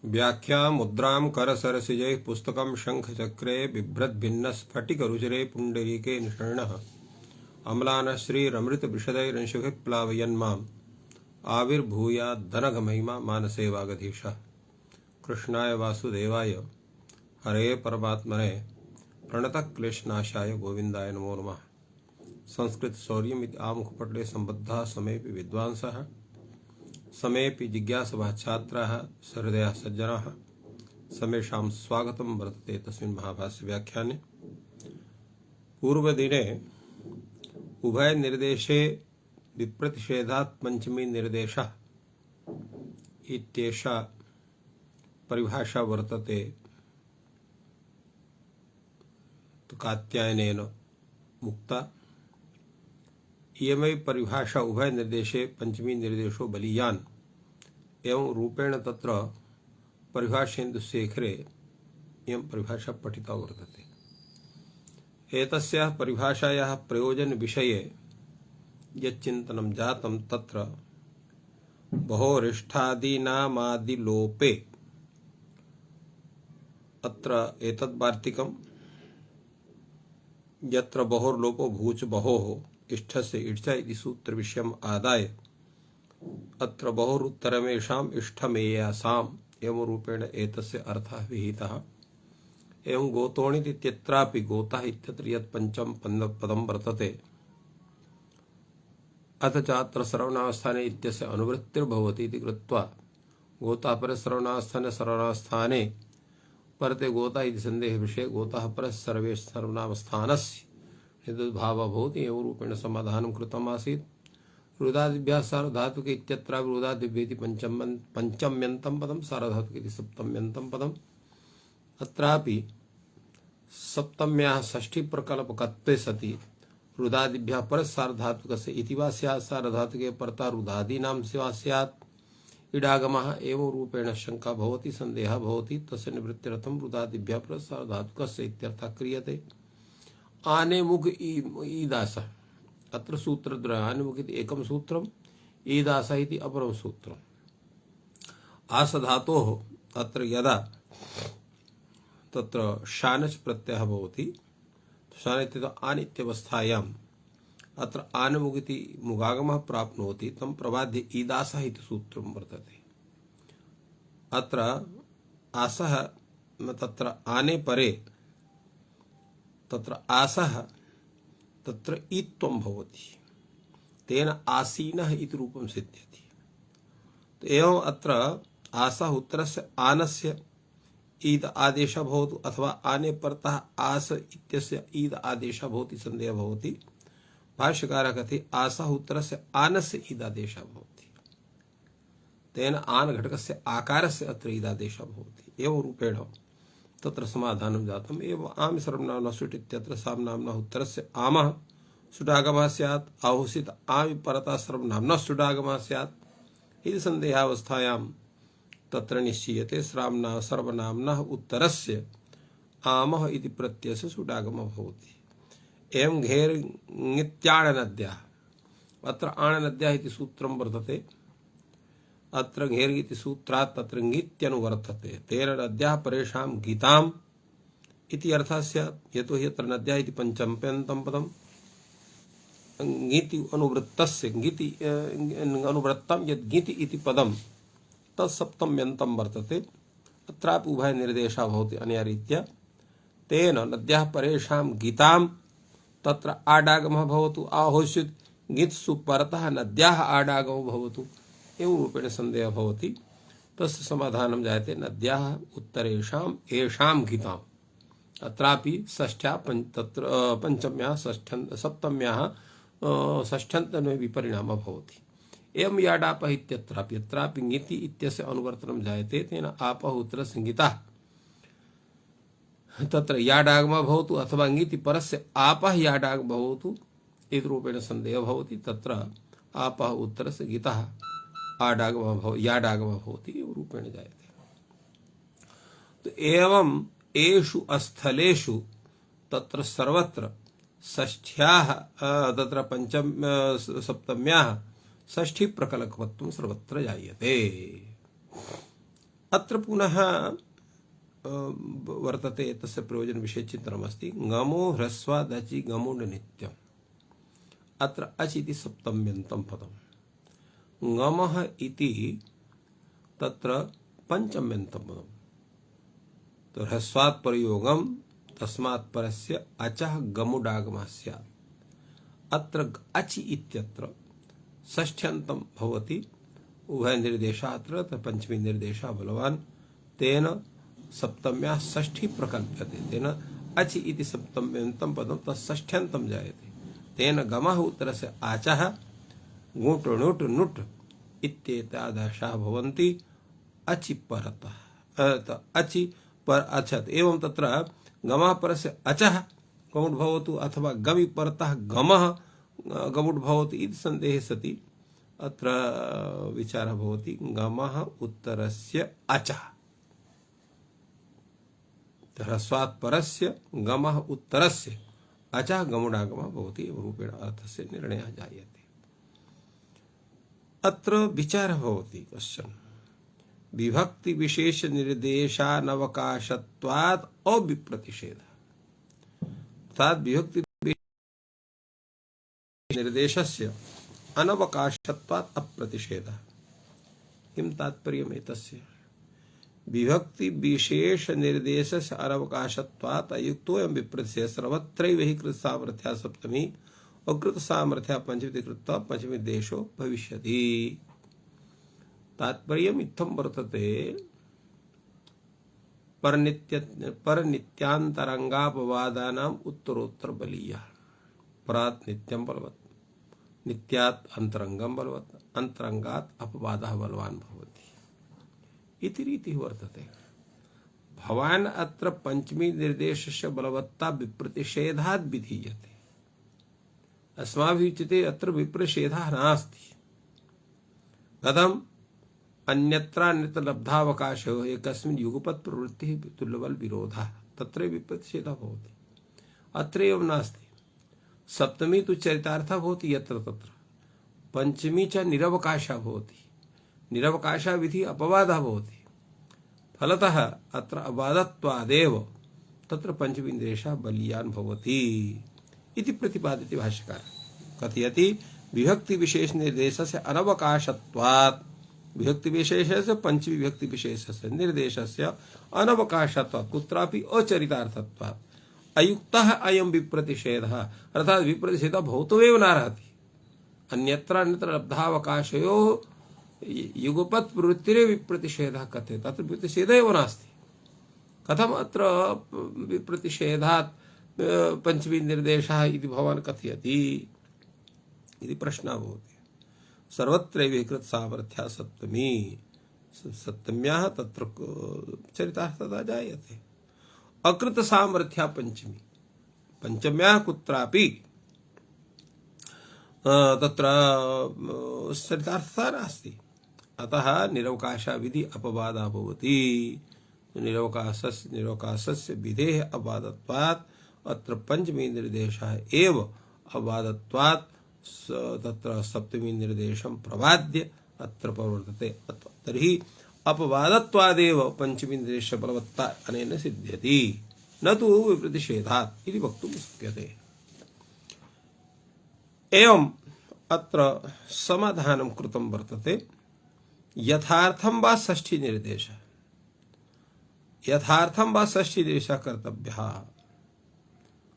व्याख्या मुद्रां करसरसिजैः पुस्तकं शङ्खचक्रे बिभ्रद्भिन्नस्फटिकरुचिरे पुण्डरीके निषण्णः अम्लानः श्रीरमृतविशदैरंशुभिः प्लावयन्माम् आविर्भूयाद्धनघमहिमा मानसे वागधीशः। कृष्णाय वासुदेवाय हरे परमात्मने प्रणतक्लेशनाशाय गोविन्दाय नमो नमः। संस्कृतशौर्यमिति आमुखपटले सम्बद्धाः समेऽपि विद्वांसः समेऽपि जिज्ञासवः छात्राः सहृदयाः सज्जनाः समेषां स्वागतं वर्तते तस्मिन् महाभाष्य व्याख्याने। पूर्वदिने उभय निर्देशे विप्रतिषेधात् पंचमी निर्देशः इत्येषा परिभाषा वर्तते कात्यायनेन मुक्ता। इयमै परिभाषा उभय निर्देशे पंचमी निर्देशो बलीयान् एवं रूपेण तत्र परिभाषेन्दुशेखरे इयं परिभाषा पठिता वर्तते। एतस्याः परिभाषायाः प्रयोजन विषये यच्चिन्तनं जातं तत्र बहोरिष्ठादीनामादिलोपे अत्र एतद्वार्तिकं यत्र बहोर्लोपो भूच बहोः इष्ठस्य इष्ठ इति सूत्र विषयम् आदाय अत्र बहुरुत्तरमेषाम् इष्ठमेयासाम् एवं रूपेण एतस्य अर्थः विहितः। एवं गोतोणिति इत्यत्रापि गोतः इत्यत्र यत् पंचम पदं वर्तते अथ च अत्र सर्वनामस्थाने इत्यस्य अनुवृत्तिर्भवति इति कृत्वा गोतः पर सर्वनामस्थाने परते गोता इति सन्देह विषये गोतः पर सर्वे सर्वनामस्थानस्य निदुद्भावः भवति एवं रूपेण समाधानं कृतम् आसीत्। रुदादिभ्यः सार्वधातुके इत्यत्र रुदादिभ्येति पंचम्यन्तं पदं सार्वधातुके इति सप्तम्यन्तं पदम्। अत्रापि सप्तम्याः षष्ठी प्रकल्पकत्वे सति रुदादिभ्यः परः सार्वधातुकस्य इति वा स्यात् सार्वधातुके परतः रुदादीनां वा स्यात् इडागमः एवं रूपेण शंका भवति सन्देहः भवति। तस्य निवृत्त्यर्थं रुदादिभ्यः परः सार्वधातुकस्य इत्यर्थः क्रियते। आने मुख ईदास अत्र सूत्रद्वयम् आनेमुख इति एकं सूत्रम् ईदास इति अपरं सूत्रम्। आस धातोः अत्र यदा तत्र शानच् प्रत्ययः भवति शान इत्यतः आन् इत्यवस्थायाम् अत्र आनेमुख इति मुगागमः प्राप्नोति तं प्रबाद्य ईदासः इति सूत्रं वर्तते। अत्र आसः तत्र आने परे तत्र आसः तत्र ईत्वं भवति तेन आसीनः इति रूपं सिद्ध्यति। तो एवं अत्र आसः उत्तरस्य आनस्य ईद आदेशः भवतु अथवा आने परतः आस इत्यस्य ईद आदेशः भवति सन्देहः भवति। भाष्यकारः कथयति आसः उत्तरस्य आनस्य ईद आदेशः भवति तेन आन घटकस्य आकारस्य अत्र ईद आदेशः भवति एवं रूपेण तत्र समाधानं जातम्। एवं आम सर्वनाम्नः सुट् इत्यत्र साम्नाम्नः उत्तरस्य आमः सुडागमः स्यात् आहुषित आमि परतः सर्वनाम्नः सुडागमः स्यात् इति सन्देहावस्थायां तत्र निश्चीयते सर्वनाम्नः उत्तरस्य आमः इति प्रत्ययस्य सुडागमः भवति। एवं घेर्ङित्याणनद्याः अत्र आणनद्याः इति सूत्रं वर्तते। अत्र घेर् इति सूत्रात् तत्र ङित्यनुवर्तते तेन नद्याः परेषां गीताम् इति अर्थः स्यात्। यतोहि अत्र नद्याः इति पंचम्यन्तं पदम् ङिति अनुवृत्तस्य ङिति अनुवृत्तं यद् ङिति इति पदं तत्सप्तम्यन्तं वर्तते। अत्रापि उभय निर्देशः भवति अनया रीत्या तेन नद्याः परेषां गीतां तत्र आडागमः भवतु आहोष्यत् ङित्सु परतः नद्याः आडागमो भवतु एवं रूपेण सन्देहः भवति। तस्य समाधानं जायते नद्याः उत्तरेषाम् येषां गीताम् अत्रापि षष्ठ्याः तत्र पंचम्याः सप्तम्याः षष्ठ्यन्तने विपरिणामः भवति। एवं याडापः इत्यत्रापि यत्रापि ङिति इत्यस्य अनुवर्तनं जायते तेन आपः उत्तरस्य ङितः तत्र याडागमः भवतु अथवा ङिति परस्य आपः याडागमः भवतु इति रूपेण सन्देहः भवति। तत्र आपः उत्तरस्य ङितः याडागमः भवति एवं रूपेण जायते। तो एवं एषु स्थलेषु तत्र सर्वत्र षष्ठ्याः तत्र पंचम सप्तम्याः षष्ठी प्रकलकत्वं सर्वत्र जायते। अत्र पुनः वर्तते तस्य प्रयोजन विषय चिन्तनमस्ति। गमो ह्रस्वादचि गमुड नित्यम्। अत्र अच इति सप्तम्यन्तं पदम्, गमः इति तत्र पंचम्यन्तं पदम्। तो ह्रस्वात् प्रयोगम् तस्मात् परस्य अचः गमुडागमः स्यात्। अत्र अचि इत्यत्र षष्ठ्यन्तं भवति। उभय निर्देशात्र पंचमी निर्देशः बलवान्, तेन सप्तम्याः षष्ठी प्रकल्प्यते। तेन अचि इति सप्तम्यन्तं पदं तत्षष्ठ्यन्तं जायते। तेन गमः उत्तरस्य आचः गुट् णुट् नुट् इत्येतादृशाः भवन्ति अचि परतः। अचि पर अचत्। एवं तत्र गमः परस्य अचः गमुड् भवतु अथवा गमि परतः गमः गमुड् भवति इति सन्देहे सति अत्र विचारः भवति गमः उत्तरस्य अचः। ह्रस्वात् परस्य गमः उत्तरस्य अचः गमुडागमः भवति। एवं रूपेण अर्थस्य निर्णयः जायते। अत्र विचारः भवति कश्चन विभक्ति विशेष निर्देशानवकाशत्वात् अविप्रतिषेधः। अर्थात् विभक्ति निर्देशस्य अनवकाशत्वात् अप्रतिषेधः। किं तात्पर्यम् एतस्य? विभक्ति विशेष निर्देशस्य अनवकाशत्वात् अयुक्तोऽयं विप्रतिषेधः। सर्वत्रैव हि कृत सामर्थ्या सप्तमी और कृत सामर्थ्या पंचमी कृत्वा पंचमी देशो भविष्यति। तात्पर्यम् इत्थं वर्तते परनित्यान्तरंगापवादानाम् उत्तरोत्तर बलीयः। परात् नित्यं बलवत्, नित्यात् अंतरंगं बलवत्, अंतरंगात् अपवादः बलवान् भवति इति रीतिः वर्तते। भवान् अत्र पंचमी निर्देशस्य बलवत्ता विप्रतिषेधात् विधीयते। अस्माभिः उच्यते अत्र विप्रतिषेधः नास्ति। कथम्? अन्यत्र लब्धावकाशो एकस्मिन् युगपत् प्रवृत्तिः तुल्यबल विरोधः, तत्र विप्रतिषेधः भवति। अत्र एवं नास्ति। सप्तमी तु चरितार्थः भवति यत्र तत्र, पंचमी च निरवकाशः भवति। निरवकाशः विधि अपवादः भवति। फलतः अत्र अबाधत्वादेव तत्र पंचमी निर्देशः बलीयान् भवति इति प्रतिपादिते भाष्यकारः। कथयति विभक्ति विशेष निर्देशस्य अनवकाशत्वात्। विभक्ति विशेषस्य पंचमी विभक्ति विशेषस्य निर्देशस्य अनवकाशत्वात् कुत्रापि अचरितार्थत्वात् अयुक्तः अयं विप्रतिषेधः। अर्थात् विप्रतिषेधः भौतमेव नार्हति। अन्यत्र लब्धावकाशयोः युगपत् प्रवृत्तिरेव विप्रतिषेधः कथ्यते। तत्र विप्रतिषेधः एव नास्ति। कथम् अत्र विप्रतिषेधात् पंचमी निर्देशः इति भवान् कथयति इति प्रश्नः भवति। सर्वत्रैव कृत सामर्थ्या सप्तमी, सप्तम्याः तत्र चरितार्थता जायते। अकृत सामर्थ्या पंचमी, पंचम्याः कुत्रापि तत्र चरितार्थता नास्ति। अतः निरवकाशः विधि अपवादः भवति। निरवकाशस्य विधेः अपवादत्वात् अत्र पंचमी निर्देशः एव अपवादत्वात् तत्र सप्तमी निर्देशं प्रवाद्य अत्र प्रवर्तते। तर्हि अपवादत्वादेव पंचमी निर्देश बलवत्ता अनेन सिद्ध्यति, न तु विप्रतिषेधात् इति वक्तुं शक्यते। एवम् अत्र समाधानं कृतं वर्तते। यथार्थं वा षष्ठी निर्देशः, यथार्थं वा षष्ठी निर्देशः कर्तव्यः।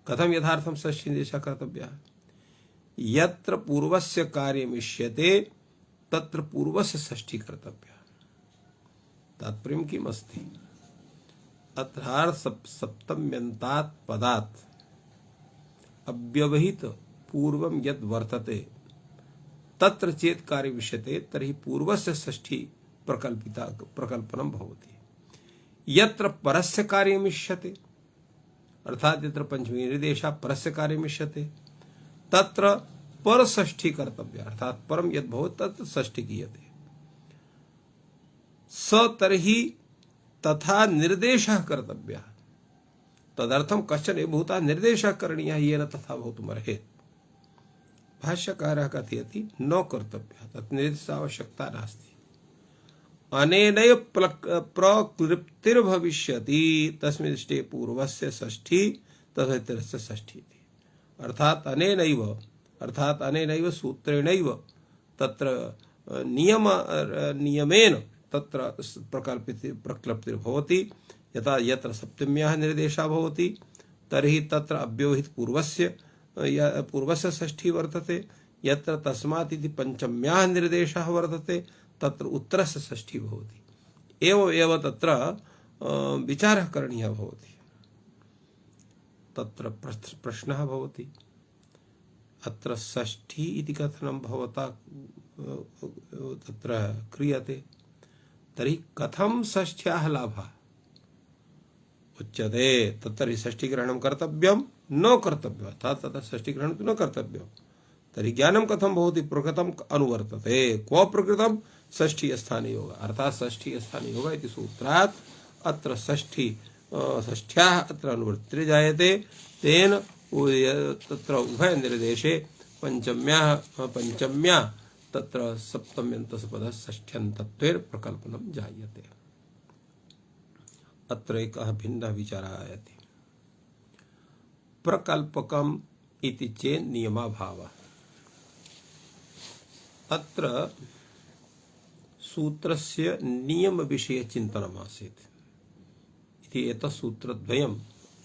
कथं यथार्थं षष्ठी निर्देशः कर्तव्यः? यत्र पूर्वस्य कार्यमिष्यते तत्र पूर्वस्य षष्ठी कर्तव्यः। तात्पर्यं किम् अस्ति? अत्रार्थ सप्तम्यन्तात् पदात् अव्यवहित पूर्वं यद् वर्तते तत्र चेत् कार्यमिष्यते तर्हि पूर्वस्य षष्ठी प्रकल्पनं भवति। यत्र परस्य कार्यमिष्यते, अर्थात् यत्र पंचमी निर्देशः परस्य कार्यमिष्यते तत्र पर षष्ठी कर्तव्य। अर्थात परम यद भवति तत्र षष्ठी क्रियते। स तर्हि तथा निर्देशः कर्तव्यः। तदर्थं कश्चन भूता निर्देशः करणीयः येन तथा भवितुमर्हेत्। भाष्यकारः कथयति न कर्तव्यः, तत् निर्देशस्य आवश्यकता नास्ति। अनेनैव प्रक्लिप्तिर्भविष्यति तस्मिन् दृष्टे पूर्वस्य षष्ठी तथा इतरस्य षष्ठी इति। अर्थात अनेनैव सूत्रेणैव तत्र नियमेन तत्र प्रक्लिप्तिर्भवति। यथा यत्र सप्तम्याः निर्देशः भवति तर्हि तत्र अव्यवहित पूर्वस्य षष्ठी वर्तते। यत्र तस्मात् इति पंचम्याः निर्देशः वर्तते तत्र उत्तरस्य षष्ठी भवति। एवं तत्र विचारः करणीयः भवति। तत्र प्रश्नः भवति अत्र षष्ठी इति कथनं भवता तत्र क्रियते, तर्हि कथं षष्ठ्याः लाभः उच्यते। तर्हि षष्ठीग्रहणं कर्तव्यं न कर्तव्यम्, अर्थात् तत्र षष्ठीग्रहणं तु न कर्तव्यं। तर्हि ज्ञानं कथं भवति, प्रकृतम् अनुवर्तते। क्व प्रकृतं, षष्ठीस्थाने योग, अर्थात् षष्ठीस्थाने योग इति सूत्रात् अत्र षष्ठ्याः अत्र अनुवृत्तिर्जायते। तेन तत्र उभय निर्देशे पंचम्या तत्र सप्तम्यन्तस्य पदः षष्ठ्यन्तत्वेन प्रकल्पनं जायते। अत्र एकः भिन्नः विचारः आयाति। प्रकल्पकम् इति चेत् नियमाभावः। अत्र सूत्रस्य नियमविषये चिन्तनम् आसीत् इति। एतत् सूत्रद्वयं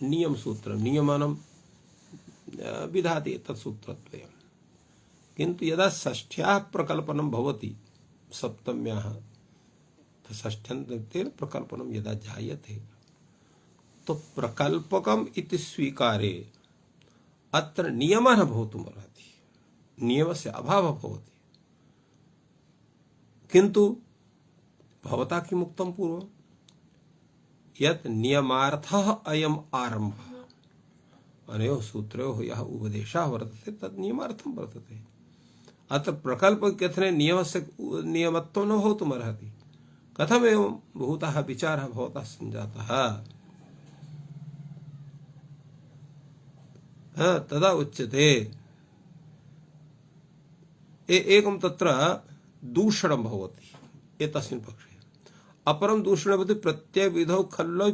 नियमसूत्रं, नियमनं विधाति एतत् सूत्रद्वयं। किन्तु यदा षष्ठ्याः प्रकल्पनं भवति, सप्तम्याः षष्ठ्यन्तेन प्रकल्पनं यदा जायते, तो प्रकल्पकम् इति स्वीकारे अत्र नियमः न भवितुमर्हति, नियमस्य अभावः भवति। किन्तु भवता किम् उक्तं पूर्वं, यत् नियमार्थः अयम् आरम्भः। अनयोः सूत्रयोः यः उपदेशः वर्तते तत् नियमार्थं वर्तते। अत्र प्रकल्पकथने नियमस्य नियमत्वं न भवितुमर्हति। कथम् एवं भूतः विचारः भवतः सञ्जातः, तदा उच्यते एकं तत्र दूषणं भवति एतस्मिन् पक्षे। अपरं दूषणं भवति प्रत्ययविधौ खल्व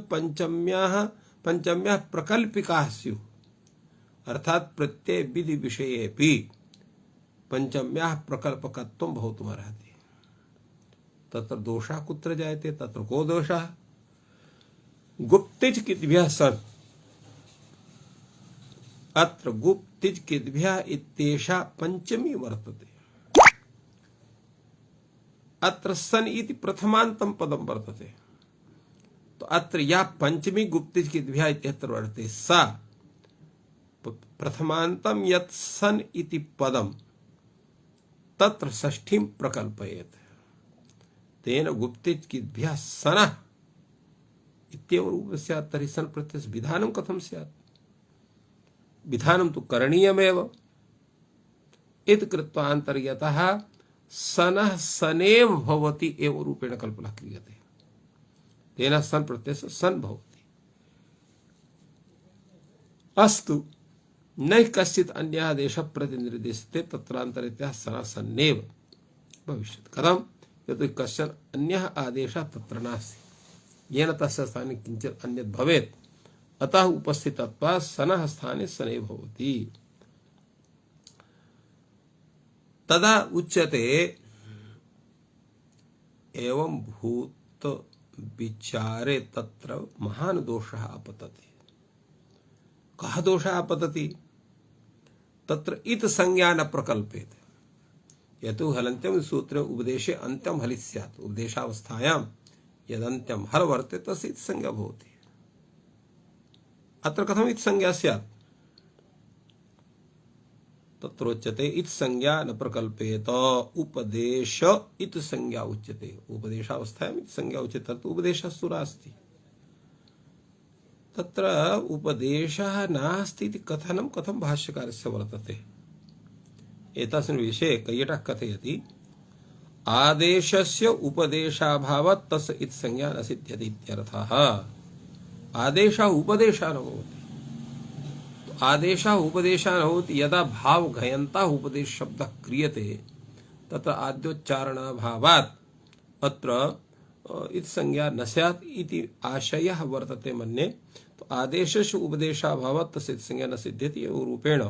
पंचम्याः प्रकल्पिकाः स्युः। अर्थात् प्रत्ययविधि विषयेऽपि पंचम्याः प्रकल्पकत्वं भवितुमर्हति। तत्र दोषः कुत्र जायते, तत्र को दोषः, गुप्तिज किद्भ्यः सन्। अत्र गुप्तिज किद्भ्यः इत्येषा पंचमी वर्तते। अत्र सन् इति प्रथमान्तं पदं वर्तते। तो अत्र या पंचमी गुप्तिज किद्भ्यः इत्यत्र वर्तते, सा प्रथमान्तं यत् सन् इति पदं तत्र षष्ठीं प्रकल्पयेत्। तेन गुप्तिज किद्भ्यः सनः इत्येव रूपं स्यात्। तर्हि सन् प्रत्ययस्य विधानं कथं स्यात्, विधानं तु करणीयमेव। इति कृत्वा अन्तर्यतः सनः सनेव भवति एव रूपेण कल्पना क्रियते। तेन सन् प्रत्ययस्य सन् भवति। अस्तु, न कश्चित् अन्यः आदेशः प्रतिनिर्दिश्यते तत्रान्तरितः सनः सन्नेव भविष्यति। कथं, यतो कश्चन अन्यः आदेशः तत्र नास्ति येन तस्य स्थाने किञ्चित् अन्यत् भवेत्, अतः उपस्थितत्वात् सनः स्थाने सनेव भवति। तदा उच्यते एवं भूत विचारे तत्र महान् दोषः आपतति। कः दोषः आपतति, तत्र इत संज्ञा न प्रकल्पेत। यतो हलन्त्यं सूत्रे उपदेशे अन्त्यं हलित् स्यात्। उपदेशावस्थायां यदन्त्यं हल वर्तते तस्य इत संज्ञा भवति। अत्र कथम् इत संज्ञा स्यात्, तत्रोच्यते इत संज्ञा न प्रकल्पेत, उपदेश इत संज्ञा उच्यते। उपदेशावस्थायाम् इत संज्ञा उच्यते, तत्र उपदेशस्तु नास्ति। तत्र उपदेशः नास्ति इति कथनं कथं भाष्यकारस्य वर्तते। एतस्मिन् विषये कैयटः कथयति, आदेशस्य उपदेशाभावात् तस्य इत संज्ञा न सिद्ध्यति इत्यर्थः। आदेशः उपदेशः न भवति। आदेशः उपदेशः न भवति यदा भावघयन्तः उपदेश शब्दः क्रियते, तत्र आद्योच्चारणाभावात् अत्र इति संज्ञा न स्यात् इति आशयः वर्तते मन्ये। तो आदेशस्य उपदेशाभावात् तस्य संज्ञा न सिद्ध्यति एवं रूपेण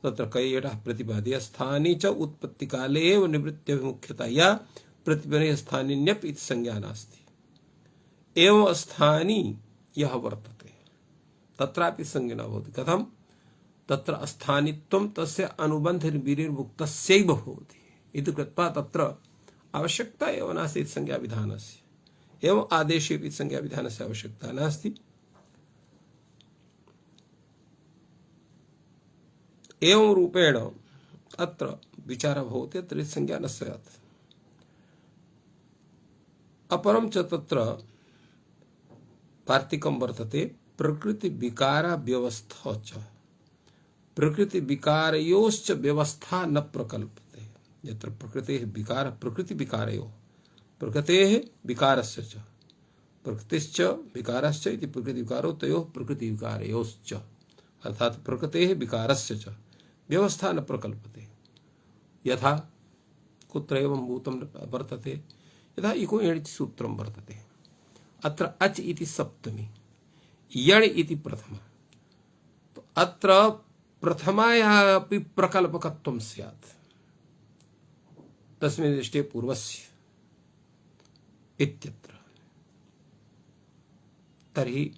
तत्र कैयटः प्रतिपाद्य स्थानी च उत्पत्तिकाले एव निवृत्त्यभिमुख्यतया प्रतिपन्ने स्थानिन्यप् इति संज्ञा नास्ति। एवं स्थानी यः वर्तते तत्रापि संज्ञा न भवति। कथं? तत्र अस्थानित्वं तस्य अनुबन्धनिर्मुक्तस्यैव भवति इति कृत्वा तत्र आवश्यकता एव नास्ति इति संज्ञाविधानस्य। एवं आदेशे अपि संज्ञाविधानस्य आवश्यकता नास्ति। एवं रूपेण अत्र विचारः भवति, तर्हि संज्ञा न स्यात्। अपरं च तत्र वार्तिकं वर्तते प्रकृतिविकारव्यवस्था च। प्रकृतिविकारयोश्च व्यवस्था न प्रकल्पते। यत्र प्रकृतेः विकार प्रकृतिविकारयोः प्रकृतेः विकारस्य च प्रकृतिश्च विकारश्च इति प्रकृतिविकारो तयोः प्रकृतिविकारयोश्च अर्थात प्रकृतेः विकारस्य च व्यवस्था न प्रकल्पते। यथा कुत्र एवं भूतं वर्तते, यथा इको एणिति सूत्रं वर्तते। अत्र अच इति सप्तमी, यण् इति प्रथमा। तो अत्र प्रथमायाः अपि प्रकल्पकत्वं स्यात् तस्मिन् दृष्टे पूर्वस्य इत्यत्र। तर्हि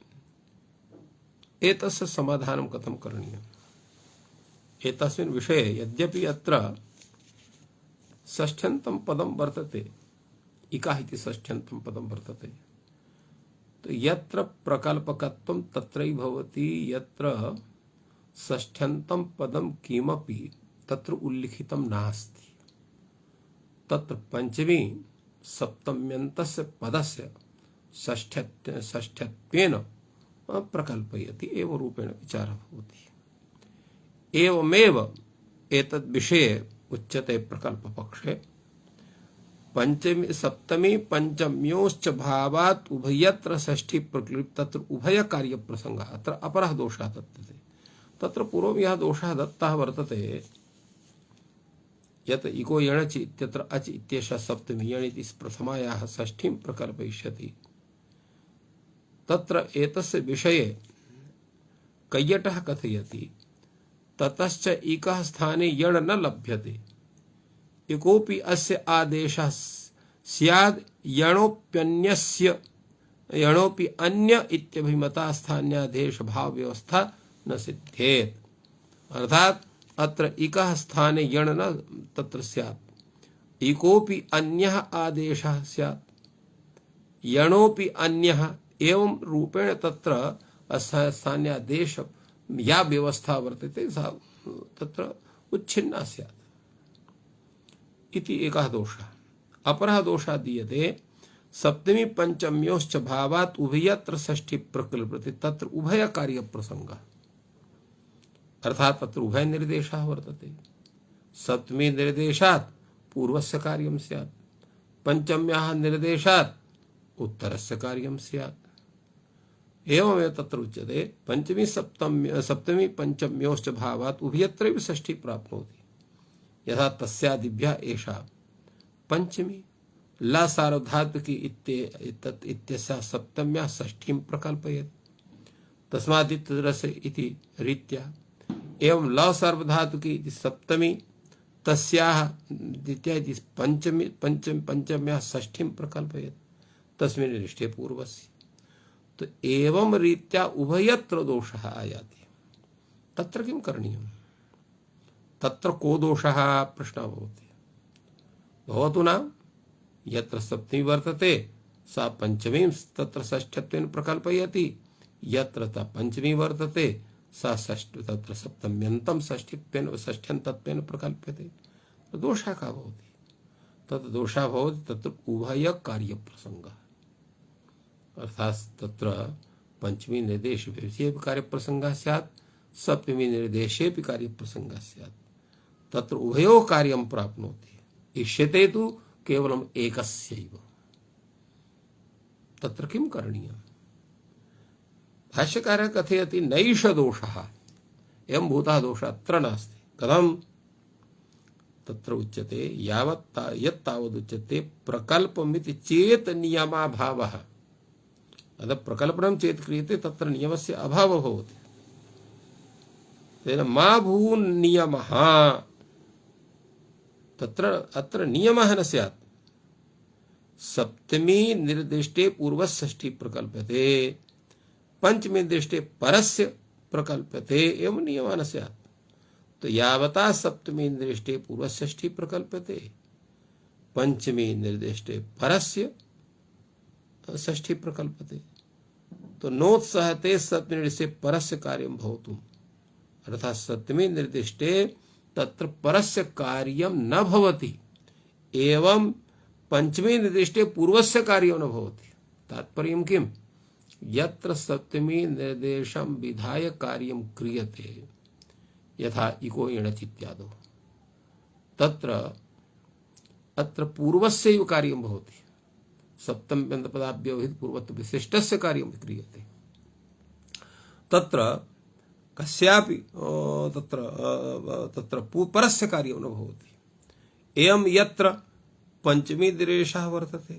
एतस्य समाधानं कथं करणीयम्? एतस्मिन् विषये यद्यपि अत्र षष्ठ्यन्तं पदं वर्तते, इकाः इति षष्ठ्यन्तं पदं वर्तते, तो यत्र प्रकल्पकत्वं तत्रैव भवति यत्र षष्ठ्यन्तं पदं किमपि तत्र उल्लिखितं नास्ति। तत्र पंचमी सप्तम्यन्तस्य पदस्य षष्ठ्यत्वेन प्रकल्पयति एवं रूपेण विचारः भवति। एवमेव एतद् विषये उच्यते प्रकल्पपक्षे पंचमी सप्तमी पंचम्योश्च भावात् उभयत्र षष्ठी प्रकल्प तत्र उभय कार्य प्रसंगः। अत्र अपरः दोषः दत्तते। तत्र पूर्वं यः दोषः दत्तः वर्तते यत् इको यणचि इत्यत्र अच इत्येषः सप्तमी यण् इति प्रथमायाः षष्ठीं प्रकल्पयिष्यति। तत्र एतस्य विषये कैयटः कथयति ततश्च इकः स्थाने यण् न लभ्यते, इकोऽपि अस्य आदेशः स्याद् यणोऽपि अन्य इत्यभिमता स्थान्यादेश भाव व्यवस्था न सिद्ध्येत्। अर्थात अत्र इकः स्थाने यण् न तत्र स्यात्, इकोऽपि अन्यः आदेशः स्यात्, यणोऽपि अन्यः एवं रूपेण तत्र स्थान्यादेश या व्यवस्था वर्तते सा तत्र उच्छिन्ना स्यात् इति एकः दोषः। अपरः दोषः दीयते सप्तमी पंचम्योश्च भावात् उभयत्र षष्ठी प्रकल्पते, तत्र उभय कार्य प्रसंगः। अर्थात तत्र उभय निर्देशः वर्तते। सप्तमी निर्देशात् पूर्वस्य कार्यं स्यात्, पंचम्याः निर्देशात् उत्तरस्य कार्यं स्यात्। एवमेव तत्र उच्यते पंचमी सप्तमी पंचम्योश्च भावात् उभयत्रैव षष्ठी प्राप्नोति। यथा तस्यादिभ्यः एषा पंचमी ला सार्वधातुकी इत्यस्याः सप्तम्याः षष्ठीं प्रकल्पयेत्, तस्मादित्यस्य इति रीत्या। एवं ल सार्वधातुकी इति सप्तमी तस्याः द्वितीया इति पंचम्याः षष्ठीं प्रकल्पयेत्, तस्मिन् दृष्टे पूर्वस्य। तो एवं रीत्या उभयत्र दोषः आयाति। तत्र किं करणीयम्? तत्र को दोषः प्रश्नः भवति। भवतु नाम यत्र सप्तमी वर्तते सा पंचमीं तत्र षष्ठ्यत्वेन प्रकल्पयति, यत्र पंचमी वर्तते सा तत्र सप्तम्यन्तं षष्ठ्यन्तत्वेन प्रकल्प्यते। दोषः का भवति? तत् दोषः भवति तत्र उभय कार्यप्रसङ्गः। अर्थात तत्र पंचमी निर्देशे अपि कार्यप्रसङ्गः स्यात्, सप्तमी निर्देशेऽपि कार्यप्रसङ्गः स्यात्। तत्र उभयोः कार्यं प्राप्नोति, इष्यते तु केवलम् एकस्यैव। तत्र किं करणीयम्? भाष्यकारः कथयति नैष दोषः, एवं भूतः दोषः अत्र नास्ति। कथम्? तत्र उच्यते यावत् यत् तावदुच्यते प्रकल्पमिति चेत् नियमाभावः। अतः प्रकल्पनं चेत् क्रियते तत्र नियमस्य अभावः भवति। तेन मा भूः नियमः, तत्र अत्र नियमः न स्यात्। सप्तमी निर्दिष्टे पूर्वषष्ठी प्रकल्प्यते, पंचमी निर्दिष्टे परस्य प्रकल्प्यते, एवं नियमः न स्यात्। तो यावता सप्तमी निर्दिष्टे पूर्वषष्ठी प्रकल्प्यते, पंचमी निर्दिष्टे परस्य षष्ठी प्रकल्प्यते। तो नोत्सहते सप्तमी निर्दिष्टे परस्य कार्यं भवतुम्, अर्थात् सप्तमी निर्दिष्टे तत्र परस्य कार्यं न भवति, एवं पंचमी निर्दिष्टे पूर्वस्य कार्यं न भवति। तात्पर्यं किम्? यत्र सप्तमी निर्देशं विधाय कार्यं क्रियते, यथा इको इणच् इत्यादौ, तत्र अत्र पूर्वस्यैव कार्यं भवति। सप्तम्यन्तपदाभ्यवहित पूर्वत्व विशिष्टस्य कार्यं क्रियते। तत्र कस्यापि तत्र परस्य कार्यं न भवति। एवं यत्र पंचमी निर्देशः वर्तते,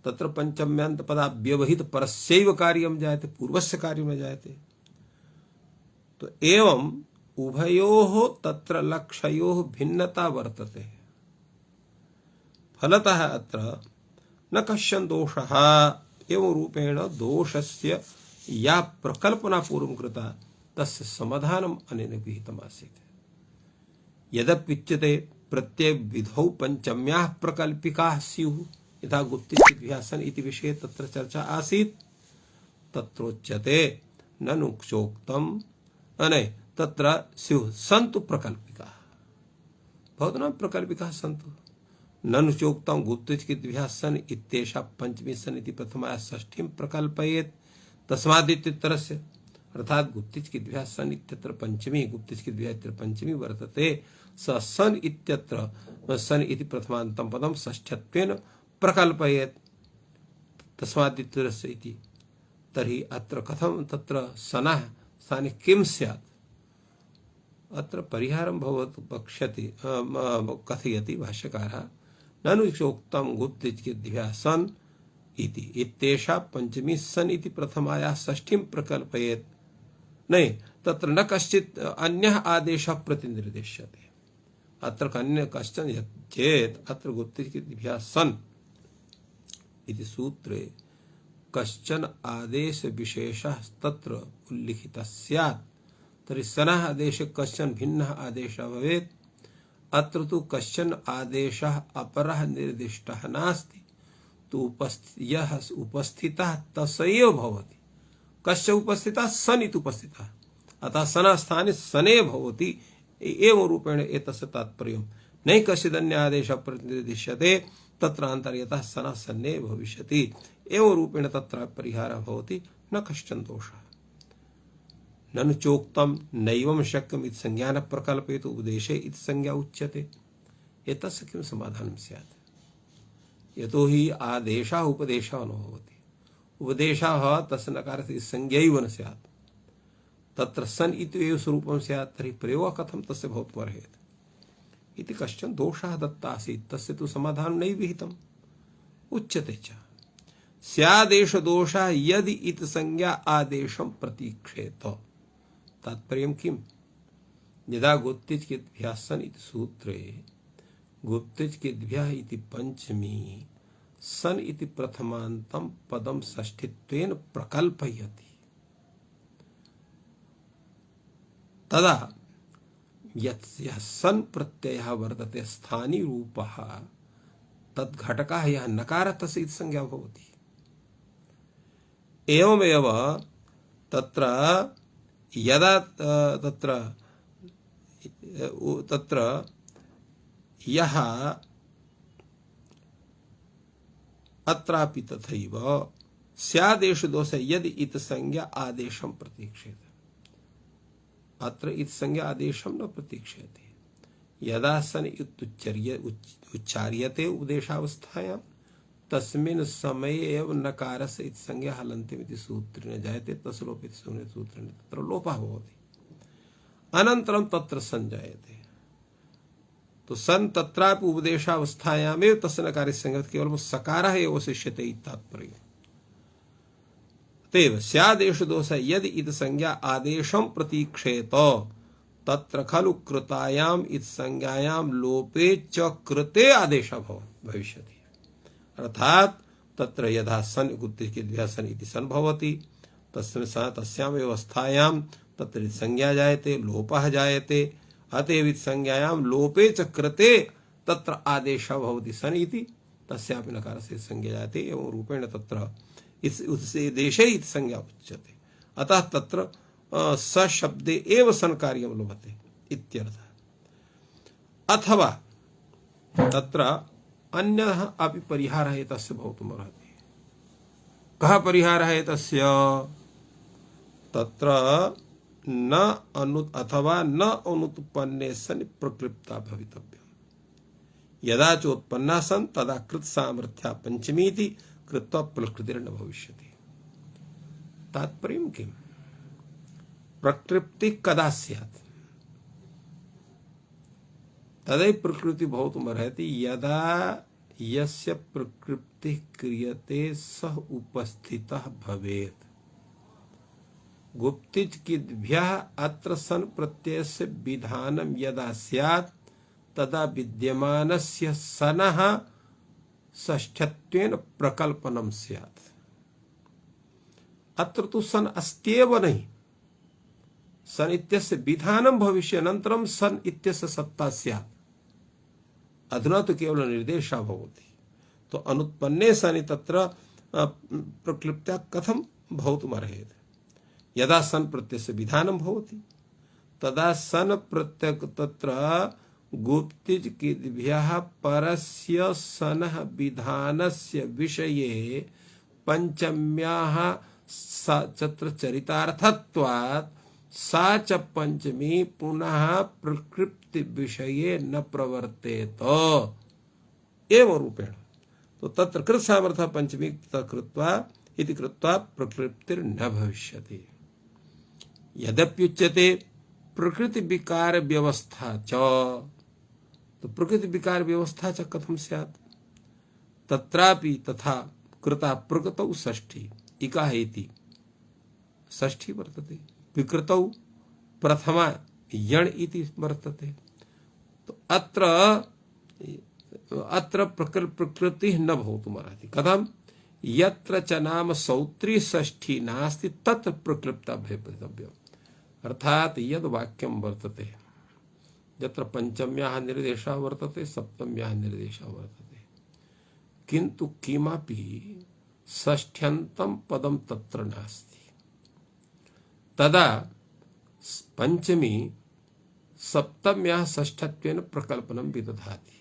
तत्र पंचम्यन्तपदाभ्यवहित परस्यैव कार्यं जायते, पूर्वस्य कार्यं न जायते। तो एवं उभयोः तत्र लक्ष्ययोः भिन्नता वर्तते। फलतः अत्र न कश्चन दोषः, एवं रूपेण दोषस्य या प्रकल्पना पूर्वं कृता तस्य समाधानम् अनेन विहितम् आसीत्। यदप्युच्यते प्रत्येक विधौ पंचम्याः प्रकल्पिकाः स्युः, यथा गुप्तिचिद्व्यासन इति विषये तत्र चर्चा आसीत्। तत्रोच्यते ननु चोक्तम्, तत्र स्युः सन्तु प्रकल्पिकाः, भवतु प्रकल्पिकाः सन्तु। ननु चोक्तं गुप्तिचिद्व्याः सन् इत्येषा पंचमी सन् इति प्रथमायाः षष्ठीं प्रकल्पयेत् तस्मादित्युत्तरस्य, अर्थात् गुप्तिचिद्व्याः सन् इत्यत्र पंचमी, गुप्तिचिद्व्याः इत्यत्र पंचमी वर्तते। स सन् इत्यत्र सन् इति प्रथमान्तं पदं षष्ठ्यत्वेन प्रकल्पयेत् तस्मादित्युत्तरस्य इति। तर्हि अत्र कथं तत्र सनः स्थाने किं स्यात्? अत्र परिहारं भवतु वक्ष्यति कथयति भाष्यकारः। ननु चोक्तं गुप्तिचिद्व्याः सन् इति इत्येषा पंचमी सन् इति प्रथमायाः षष्ठीं प्रकल्पयेत्। नहीं, तत्र न कश्चित् अन्यः आदेशः प्रतिनिर्दिश्यते। अत्र कश्चन चेत् अत्र गुप्तिचिद्व्याः सन् इति सूत्रे कश्चन आदेश विशेषः तत्र उल्लिखितः स्यात्, तर्हि सनः आदेशे कश्चन भिन्नः आदेशः भवेत्। अत्र तु कश्चन आदेशः अपरः निर्दिष्टः नास्ति, तो यः उपस्थितः तस्यैव भवति। कस्य उपस्थितः? सन इति उपस्थितः, अतः सनः स्थाने सने भवति। एवं रूपेण एतस्य तात्पर्यं। नहि कश्चिदन्य आदेशः प्रतिनिर्दिश्यते, तत्र अन्तर्यतः सनः सन्ने भविष्यति। एवं रूपेण तत्र परिहारः भवति, न कश्चन दोषः। ननु चोक्तं नैवं शक्यम् इति संज्ञानः प्रकल्पयतु उपदेशे इति संज्ञा उच्यते। एतस्य किं समाधानं स्यात्? यतो हि आदेशः उपदेशः न भवति। उपदेशः तस्य नकारस्य संज्ञैव न स्यात्। तत्र सन् इति एव स्वरूपं स्यात्, तर्हि प्रयोगः कथं तस्य भवितुमर्हेत् इति कश्चन दोषः दत्तः आसीत्। तस्य तु समाधानं नैव विहितम्। उच्यते च स्यादेश दोषः यदि इति संज्ञा आदेशं प्रतीक्षेत। तात्पर्यं किम्? यदा गुप्तिचिद्व्याः सन् इति सूत्रे गुप्तिचिद्व्याः इति पंचमी, सन् इति प्रथमान्तं पदं षष्ठीत्वेन प्रकल्पयति, तदा यस्य सन् प्रत्ययः वर्तते स्थानी रूपः, तद्घटकः यः नकारः तस्य इति संज्ञा भवति। एवमेव तत्र यदा तत्र यः अत्रापि तथैव स्यादेश दोष यदि इत संज्ञा आदेशं प्रतीक्षेत। अत्र इत संज्ञा आदेशं न प्रतीक्षेते। यदा सन उच्चार्यते उपदेशावस्थायां तस्मिन् समये एव नकारस्य इत संज्ञा हलन्त्यमिति सूत्रेण जायते। तस्लोपित सूत्रेण तत्र लोपः भवति। अनन्तरं तत्र संजायते। तो सन तत्रापि उपदेशावस्थायामेव तस्य नकारे संगत केवल सकारः एव अवशिष्यते इति तात्पर्य। तेव स्यादेश दोष यदि इत संज्ञा आदेशं प्रतीक्षेत तत्र खलु कृतायाम इत संज्ञायाम लोपे च कृते आदेश भविष्यति। अर्थात तत्र यथा सन गुप्तिकेभ्यः सन इति सन भवति तस्याम व्यवस्थायाम तत्र संज्ञा जायते लोपः जायते अतएव इत संज्ञायाम लोपे च कृते तत्र आदेशः भवति सन इति तस्यापि नकारस्य संज्ञा जायते एवं रूपेण तत्र इससे देशे इत संज्ञा उच्यते। अतः तत्र स शब्दे एव सन कार्यं लभते इत्यर्थः। अथवा तत्र अन्यः अपि परिहारः एतस्य भवितुमर्हति। कः परिहारः एतस्य? तत्र न अथवा न अनुत्पन्ने सन् प्रकृप्ता भवितव्यम्। यदा चोत्पन्ना सन् तदा कृत सामर्थ्या पंचमीति कृत्वा प्रकृतिर्न भविष्यति। तात्पर्यं किम्? प्रकृति कदा स्यात्? तदै प्रकृति भवितुमर्हति यदा यस्य प्रकृति क्रियते सः उपस्थितः भवेत्। गुप्तिचकिद्भ्यः अत्र सन् प्रत्ययस्य विधानं यदा स्यात् तदा विद्यमानस्य सनः षष्ठ्यत्वेन प्रकल्पनं स्यात्। अत्र तु सन अस्त्येव नहीं, सन इत्यस्य विधानं भविष्य अनन्तरं सन इत्यस्य सत्ता स्यात्। अधुना तो केवल निर्देशः भवति। तो अनुत्पन्ने सनि तत्र प्रक्लिप्त्या कथं भवितुमर्हेत्? यदा सन प्रत्ययस्य विधानं भवति तदा सन प्रत्यय तत्र गुप्तिचकिद्भ्यः परस्य सनः विधानस्य विषये पंचम्याः तत्र चरितार्थत्वात् सा च पंचमी पुनः प्रकृति विषये न प्रवर्तेत एवं रूपेण। तो तत्र कृत सामर्थ्य पंचमी कृत्वा इति कृत्वा प्रकृतिर्न भविष्यति। यद्यप्युच्यते प्रकृति विकार व्यवस्था च, तो प्रकृति विकार व्यवस्था च कथं स्यात्? तत्रापि तथा कृता प्रकृतौ षष्ठी इका इति षष्ठी वर्तते, विकृतौ प्रथमा यण इति वर्तते। तो अत्र प्रकृति न भवितुमर्हति। कथं? यत्र च नाम सौत्री षष्ठी नास्ति तत्र प्रक्लिप्ता भवितव्यम्। अर्थात यद वाक्यं वर्तते यत्र पंचम्याः निर्देशः वर्तते सप्तम्याः निर्देशः वर्तते किन्तु किमपि षष्ठ्यन्तं पदं तत्र नास्ति, तदा पंचमी सप्तम्याः षष्ठत्वेन प्रकल्पनं विदधाति।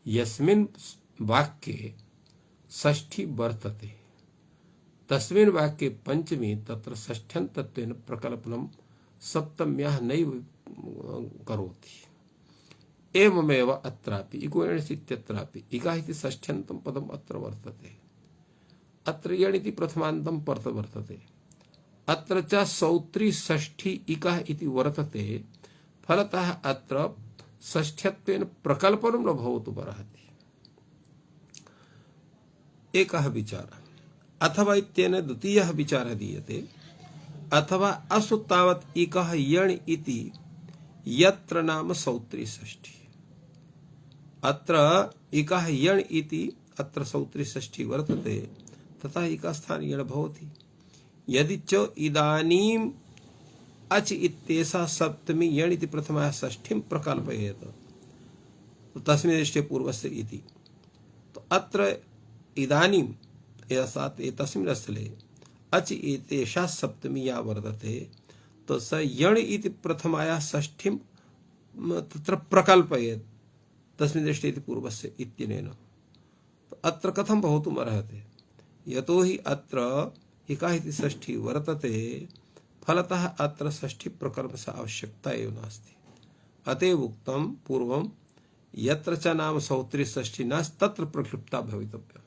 यस्मिन् वाक्ये षष्ठी वर्तते तस्मिन् वाक्ये पंचमी तत्र षष्ठ्यन्तत्वेन प्रकल्पनं सप्तम्याः नैव करोति। एवमेव अत्रापि इकोयणस् इत्यत्रापि इका इति षष्ठ्यन्तं पदम् अत्र वर्तते, अत्र यण् इति प्रथमान्तं पद वर्तते, अत्र च सौत्री षष्ठी इका इति वर्तते। फलतः अत्र षष्ठ्यत्वेन प्रकल्पनं न भवितुमर्हति। एकः विचारः। अथवा इत्यनेन द्वितीयः विचारः दीयते। अथवा असु तावत् इकः यण् इति यत्र नाम सौत्री षष्ठी, अत्र इकः यण् इति अत्र सौत्री षष्ठी वर्तते तथा इका स्थाने यण् भवति। यदि च इदानीम् अच इत्येषा सप्तमी यण् इति प्रथमा षष्ठीं प्रकल्पयेत तो तस्मिन् दृष्टे पूर्वस्य इति। तो अत्र इदानीं तस्मिन् स्थले अच इत्येषा सप्तमी या वर्तते तो स यण् इति प्रथमायाः षष्ठीं तत्र प्रकल्पयेत् तस्मिन् दृष्टे इति पूर्वस्य इत्यनेन। तो अत्र कथं भवितुमर्हति? यतोहि अत्र इका इति षष्ठी वर्तते, फलतः अत्र षष्ठी प्रकल्पस्य आवश्यकता एव नास्ति। अतएव उक्तं पूर्वं यत्र च नाम सौत्री षष्ठी नास्ति तत्र प्रक्लिप्ता भवितव्या।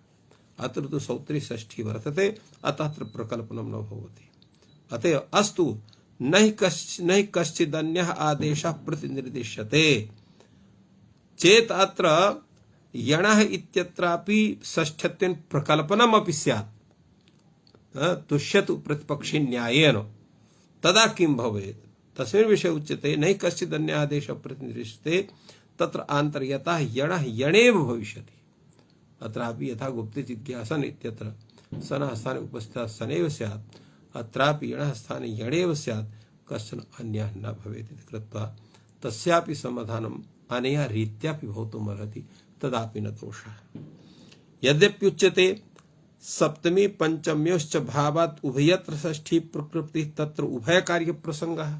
अत्र तु सौत्री षष्ठी वर्तते अतः अत्र प्रकल्पनं न भवति। अतएव अस्तु नहि कश्चिदन्यः आदेशः प्रतिनिर्दिश्यते चेत अत्र यणः इत्यत्रापि षष्ठ्यत्वेन प्रकल्पनमपि स्यात् तुष्यतु प्रतिपक्षी न्यायेन तदा किं भवेत् तस्मिन् विषये उच्यते नहि कश्चित् अन्यः आदेशः प्रतिनिधिष्ठते तत्र आन्तर्यतः यणः यणेव भविष्यति अत्रापि यथा गुप्ते जिज्ञासन इत्यत्र सनः स्थाने उपस्थितः सनैव स्यात् अत्रापि यणः स्थाने यणेव स्यात् कश्चन अन्यः न भवेत् इति कृत्वा तस्यापि समाधानम् अनया रीत्यापि भवितुमर्हति तदापि न दोषः यद्यप्युच्यते सप्तमी पंचम्योश्च भावात् उभयत्र षष्ठी प्रकृति तत्र उभय कार्य प्रसंगः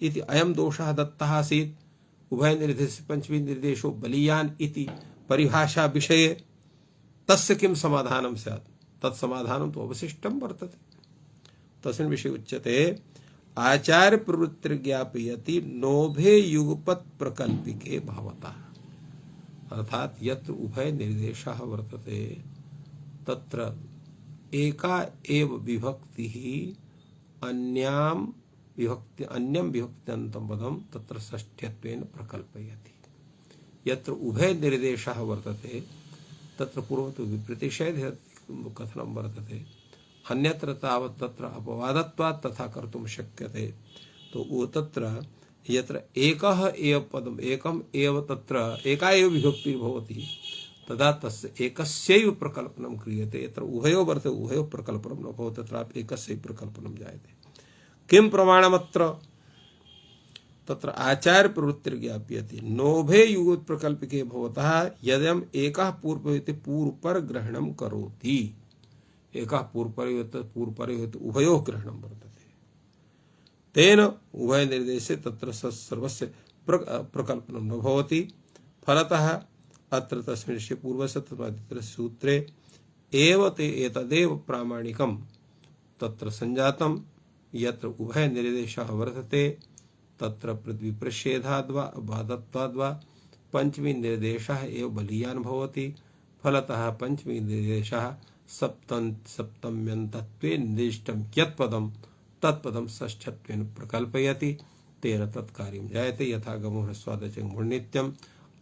इति अयं दोषः दत्तः आसीत् उभय निर्देश पंचमी निर्देशो बलीयान् इति परिभाषा विषये तस्य किं समाधानं स्यात् तत्समाधानं तु अवशिष्टं वर्तते तस्मिन् विषये उच्यते आचार्य प्रवृत्तिर्ज्ञापयति नोभे युगपत् प्रकल्पिके भवतः अर्थात यत्र उभय निर्देशः वर्तते तत्र एका एव विभक्तिः अन्यं विभक्त्यन्तं पदं तत्र षष्ठ्यत्वेन प्रकल्पयति यत्र उभय निर्देशः वर्तते तत्र पूर्वं तु विप्रतिषेधः कथनं वर्तते अन्यत्र तावत् तत्र अपवादत्वात् तथा कर्तुं शक्यते तो तत्र यत्र एकः एव पदम् एकम् एव तत्र एका एव विभक्तिः भवति तदा तस्य एकस्यैव प्रकल्पनं क्रियते यत्र उभयो वर्तते उभयो प्रकल्पनं न भवति तत्रापि एकस्यैव प्रकल्पनं जायते किं प्रमाणमत्र तत्र आचार्य प्रवृत्तिर्ज्ञाप्यते नोभे युगोत् प्रकल्पिके भवतः यदयम् एकः पूर्वपरः पूर्वपर ग्रहणं करोति एकः पूर्वपरः उभयोः ग्रहणं वर्तते तेन उभय निर्देशे तत्र सर्वस्य प्रकल्पनं न भवति फलतः अत्र तस्मिन् पूर्वस्य तत्र सूत्रे एव ते एतदेव प्रामाणिकं तत्र संजातं यत्र उभय निर्देशः वर्तते तत्र विप्रषेधाद्वा बाधत्वाद्वा पंचमी निर्देशः एव बलीयान् भवति फलतः पंचमी निर्देशः सप्तम्यन्तत्वे निर्दिष्टं यत्पदं तत्पदं षष्ठत्वेन प्रकल्पयति तेन तत्कार्यं जायते यथा गमोह्रस्वादचं गुणनित्यम्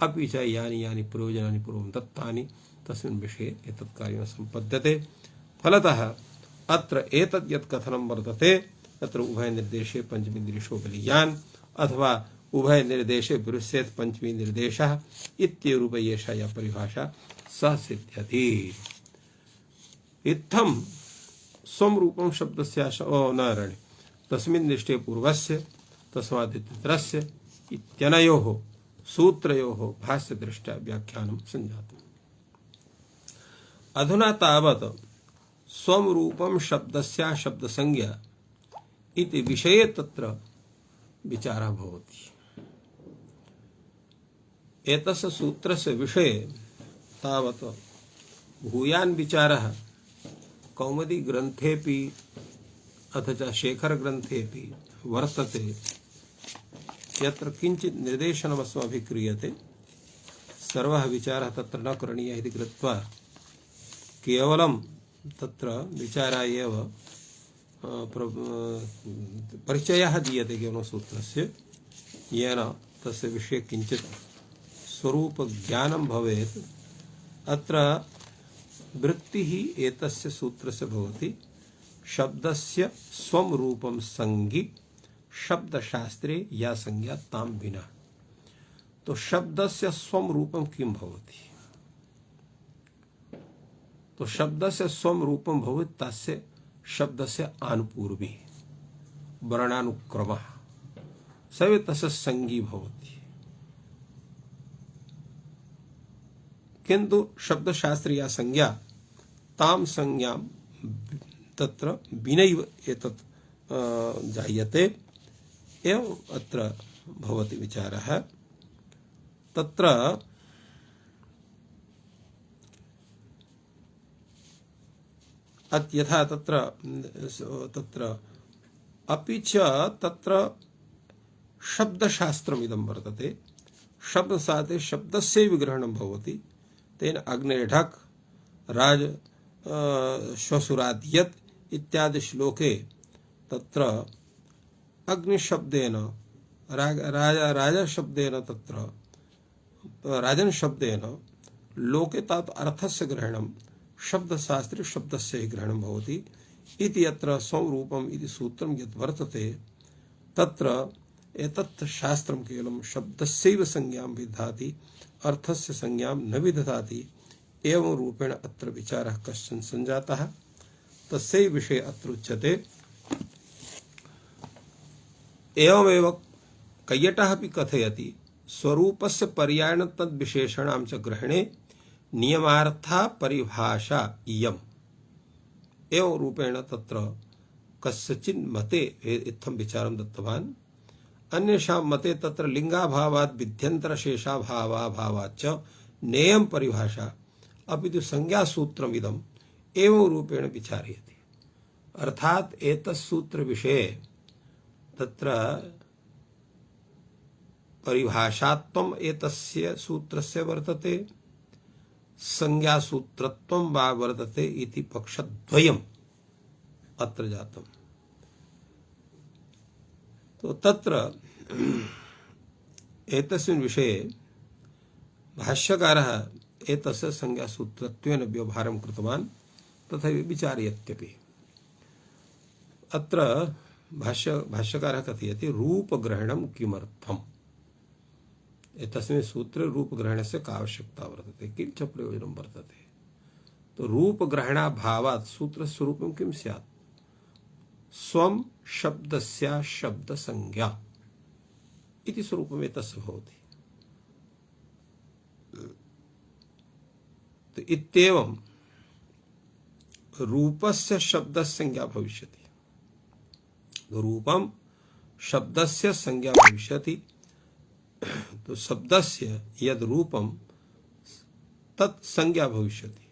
अपि च यानि यानि प्रयोजनानि पूर्वं दत्तानि तस्मिन् विषये एतत् कार्यं सम्पद्यते फलतः अत्र एतद् यत् कथनं वर्तते तत्र उभय निर्देशे पंचमी निर्देशो बलीयान् अथवा उभय निर्देशे विरुष्येत् पंचमी निर्देशः इत्येरूप एषा या परिभाषा स सिद्ध्यति इत्थं स्वरूपं शब्दस्य नरणे तस्मिन् दृष्टे पूर्वस्य तस्मादित्यत्रस्य इत्यनयोः सूत्रयोः भाष्य दृष्ट्या व्याख्यानं संजातम् अधुना तावत् स्वरूपं शब्दस्य शब्दसंज्ञा इति विषये तत्र विचारः भवति एतस्य सूत्रस्य विषये तावत् भूयान् विचारः कौमुदी ग्रन्थेपि अथ च शेखर ग्रन्थेपि वर्तते यत्र किञ्चित् निर्देशनमस्माभिः क्रियते सर्वः विचारः तत्र न करणीयः इति कृत्वा केवलं तत्र विचाराय एव परिचयः दीयते केवलं सूत्रस्य येन तस्य विषये किञ्चित् स्वरूपज्ञानं भवेत् अत्र वृत्तिः एतस्य सूत्रस्य भवति शब्दस्य स्वं रूपं संज्ञि शब्दशास्त्रे या संज्ञा तां विना तो शब्दस्य स्वं रूपं किं भवति तो शब्दस्य स्वं रूपं भवति तस्य शब्दस्य आनुपूर्वी वर्णानुक्रमः सवे तस्य संज्ञी भवति किन्तु शब्दशास्त्रीया संज्ञा तां संज्ञां तत्र विनैव एतत् जायते एवं अत्र भवति विचारः तत्र यथा तत्र अपि च तत्र शब्दशास्त्रमिदं वर्तते शब्दशास्त्रे शब्दस्य विग्रहणं भवति तेन अग्निर्ढक् राज श्वशुराद्यत् इत्यादि श्लोके तत्र अग्निशब्देन राजा शब्देन तत्र राजन शब्देन लोके तात अर्थस्य ग्रहणं शब्दशास्त्रे शब्दस्य ग्रहणं भवति इति यत्र संरूपम् इति सूत्रं यत् वर्तते तत्र एतत् शास्त्रं केवलं शब्दस्यैव संज्ञां विदधाति अर्थस्य संज्ञां न विदधाति एवं रूपेण अत्र विचारः कश्चन संजातः तस्यै विषये अत्र उच्यते। एवमेव कैयटः अपि कथयति स्वरूपस्य पर्यायेण तद् विशेषणां च ग्रहणे नियमार्था परिभाषा इयम्। एवं रूपेण तत्र कस्यचिन् मते इत्थं विचारं दत्तवान्। अन्येषां मते तत्र लिंगाभावात् विध्यन्तरशेषाभावाभावात् च नेयं परिभाषा अपितु संज्ञासूत्रमिदम् एवं रूपेण विचारयति। अर्थात् एतत् सूत्र विषये तत्र परिभाषात्वम् एतस्य सूत्रस्य वर्तते संज्ञासूत्रत्वं वा वर्तते इति पक्षद्वयम् अत्र जातम्। तो तत्र एतस्मिन् विषये भाष्यकारः एतस्य संज्ञासूत्रत्वेन व्यवहारं कृतवान् तथैव विचारयत्यपि। अत्र भाष्यकारः कथयति रूपग्रहणं किमर्थम्। एतस्मिन् सूत्रे रूपग्रहणस्य का आवश्यकता वर्तते, किं च प्रयोजनं वर्तते। तो रूपग्रहणाभावात् सूत्रस्य रूपं किं स्यात्, स्वं शब्दस्य शब्दसंज्ञा इति स्वरूपम् एतस्य भवति। तो इत्येवं रूपस्य शब्दस्य संज्ञा भविष्यति। रूपं शब्दस्य संज्ञा भविष्यति। तो शब्दस्य यद् रूपं तत् संज्ञा भविष्यति।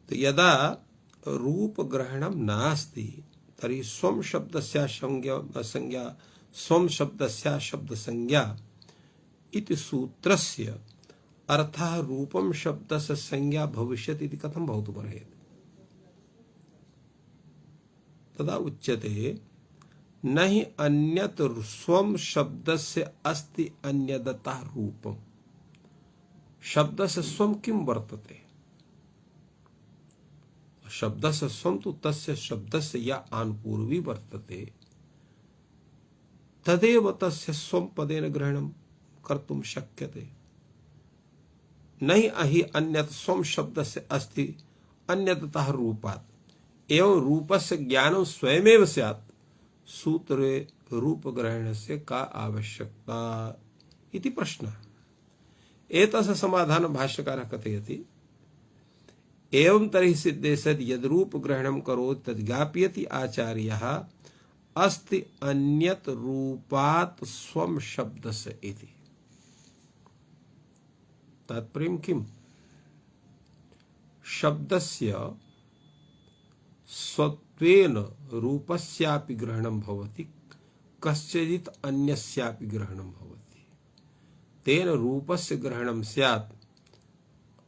तो यदा रूपग्रहणं नास्ति तर्हि स्वं शब्दस्य संज्ञा स्वं शब्दस्य शब्दसंज्ञा इति सूत्रस्य अर्थः रूपं शब्दस्य संज्ञा भविष्यति इति कथं भवितुमर्हति। तदा उच्यते न हि अन्यत् स्वं शब्दस्य अस्ति अन्यदतः रूपम्। शब्दस्य स्वं किं वर्तते, शब्दस्य स्वं तु तस्य शब्दस्य या आनुपूर्वी वर्तते तदेव तस्य स्वं पदेन ग्रहणं कर्तुं शक्यते। नहि अहि अन्यत् स्वं शब्दस्य अस्ति अन्यतः रूपात्। एवं रूपस्य ज्ञानं स्वयमेव स्यात् सूत्रे रूपग्रहणस्य का आवश्यकता इति प्रश्नः। एतस्य समाधानं भाष्यकारः कथयति एवं तर्हि सिद्धे सद् यद् रूपग्रहणं करोति तद् ज्ञापयति आचार्यः अस्ति अन्यत् रूपात् स्वं शब्दस्य इति। तात्पर्यं किम्, शब्दस्य स्वत्वेन रूपस्यापि ग्रहणं भवति कस्यचित् अन्यस्यापि ग्रहणं भवति। तेन रूपस्य ग्रहणं स्यात्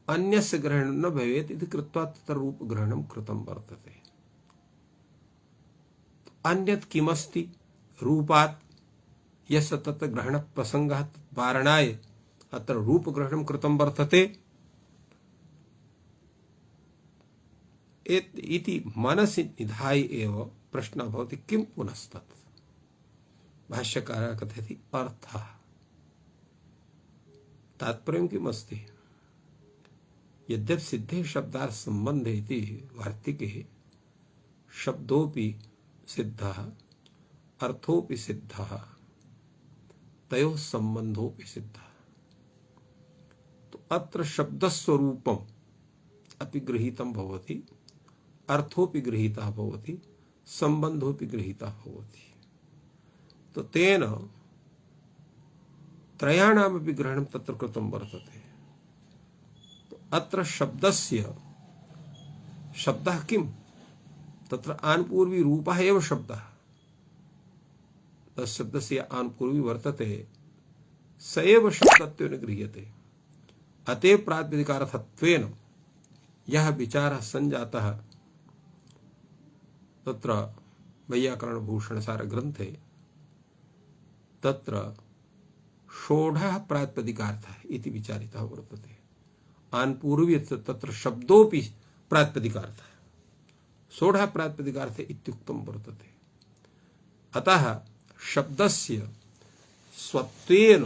अन्यस्य ग्रहणं न भवेत् इति कृत्वा तत्र रूपग्रहणं कृतं वर्तते। अन्यत् किमस्ति रूपात् यस्य तत्र ग्रहणप्रसङ्गः वारणाय अत्र रूपग्रहणं कृतं वर्तते इति मनसि निधाय एव प्रश्नः भवति किं पुनस्तत्। भाष्यकारः कथयति अर्थः। तात्पर्यं किम् अस्ति, यद्यपि सिद्धे शब्दार्थ संबंधे इति वार्तिके शब्दोपि सिद्धः अर्थोपि सिद्धः तयोः संबंधोपि सिद्धः। तो अत्र शब्दस्वरूपम् अपि गृहीतं भवति, अर्थोपि गृहीतः भवति, संबंधोपि गृहीतः भवति। तो तेन त्रयाणामपि ग्रहणं तत्र कृतं वर्तते। तो अत्र शब्दस्य शब्दः किं, तत्र आनुपूर्वी रूपः एव शब्दः। तत्शब्दस्य आनुपूर्वी वर्तते स एव शब्दत्वेन गृह्यते। अतः प्रातिपदिकार्थत्वेन यह विचारः संजातः तत्र वैयाकरणभूषणसार ग्रंथे तत्र षोडः प्रातिपदिकार्थः इति विचारितः वर्तते। आन्पूर्वी तत्र शब्दोऽपि प्रातिपदिकार्थः, षोडः प्रातिपदिकार्थे इत्युक्तं वर्तते। अतः शब्दस्य स्वत्वेन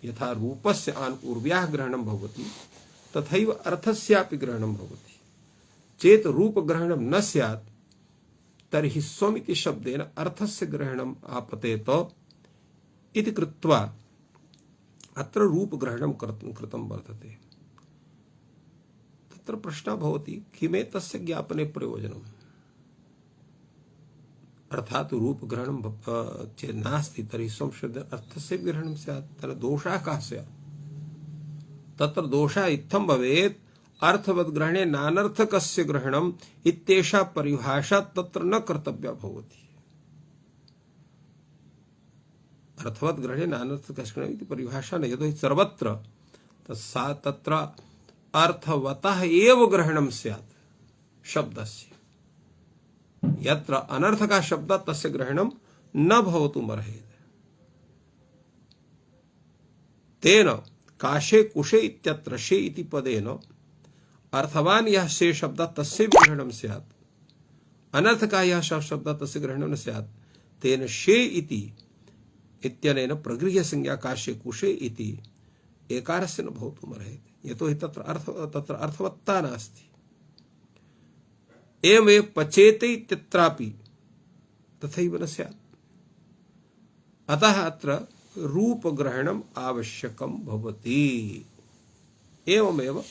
यथा रूपस्य आन्पूर्व्याः ग्रहणं भवति तथैव अर्थस्यापि ग्रहणं भवति। चेत् रूपग्रहणं न स्यात् तर्हि स्वमिति शब्देन अर्थस्य ग्रहणम् आपतेत इति कृत्वा अत्र रूपग्रहणं कृतं वर्तते। तत्र प्रश्नः भवति किमेतस्य ज्ञापने प्रयोजनम्? अर्थात रूपग्रहणं चेत् नास्ति तर्हि स्वं शब्देन अर्थस्य ग्रहणं स्यात्, तर्हि दोषः कः स्यात्? तत्र दोषः इत्थं भवेत् अर्थवद्ग्रहणे नानर्थकस्य ग्रहणम् इत्येषा परिभाषा तत्र न कर्तव्या भवति। अर्थवद्ग्रहणे नानर्थकस्य ग्रहणम् इति परिभाषा न, यतोहि सर्वत्र तत्र अर्थवतः एव ग्रहणं स्यात् शब्दस्य। यत्र अनर्थकः शब्दः तस्य ग्रहणं न भवितुमर्हेत्। तेन काशे कुशे इत्यत्र शे इति पदेन अर्थवान् यः शे शब्दः तस्य ग्रहणं स्यात्, अनर्थकः यः शब्दः तस्य ग्रहणं न स्यात्। तेन शे इति इत्यनेन प्रगृह्यसंज्ञा काशे कुशे इति एकारस्य न भवितुमर्हेत्, यतोहि तत्र अर्थवत्ता नास्ति। एवमेव पचेते इत्यत्रापि तथैव न स्यात्। अतः अत्र रूपग्रहणम् आवश्यकं भवति। एवमेव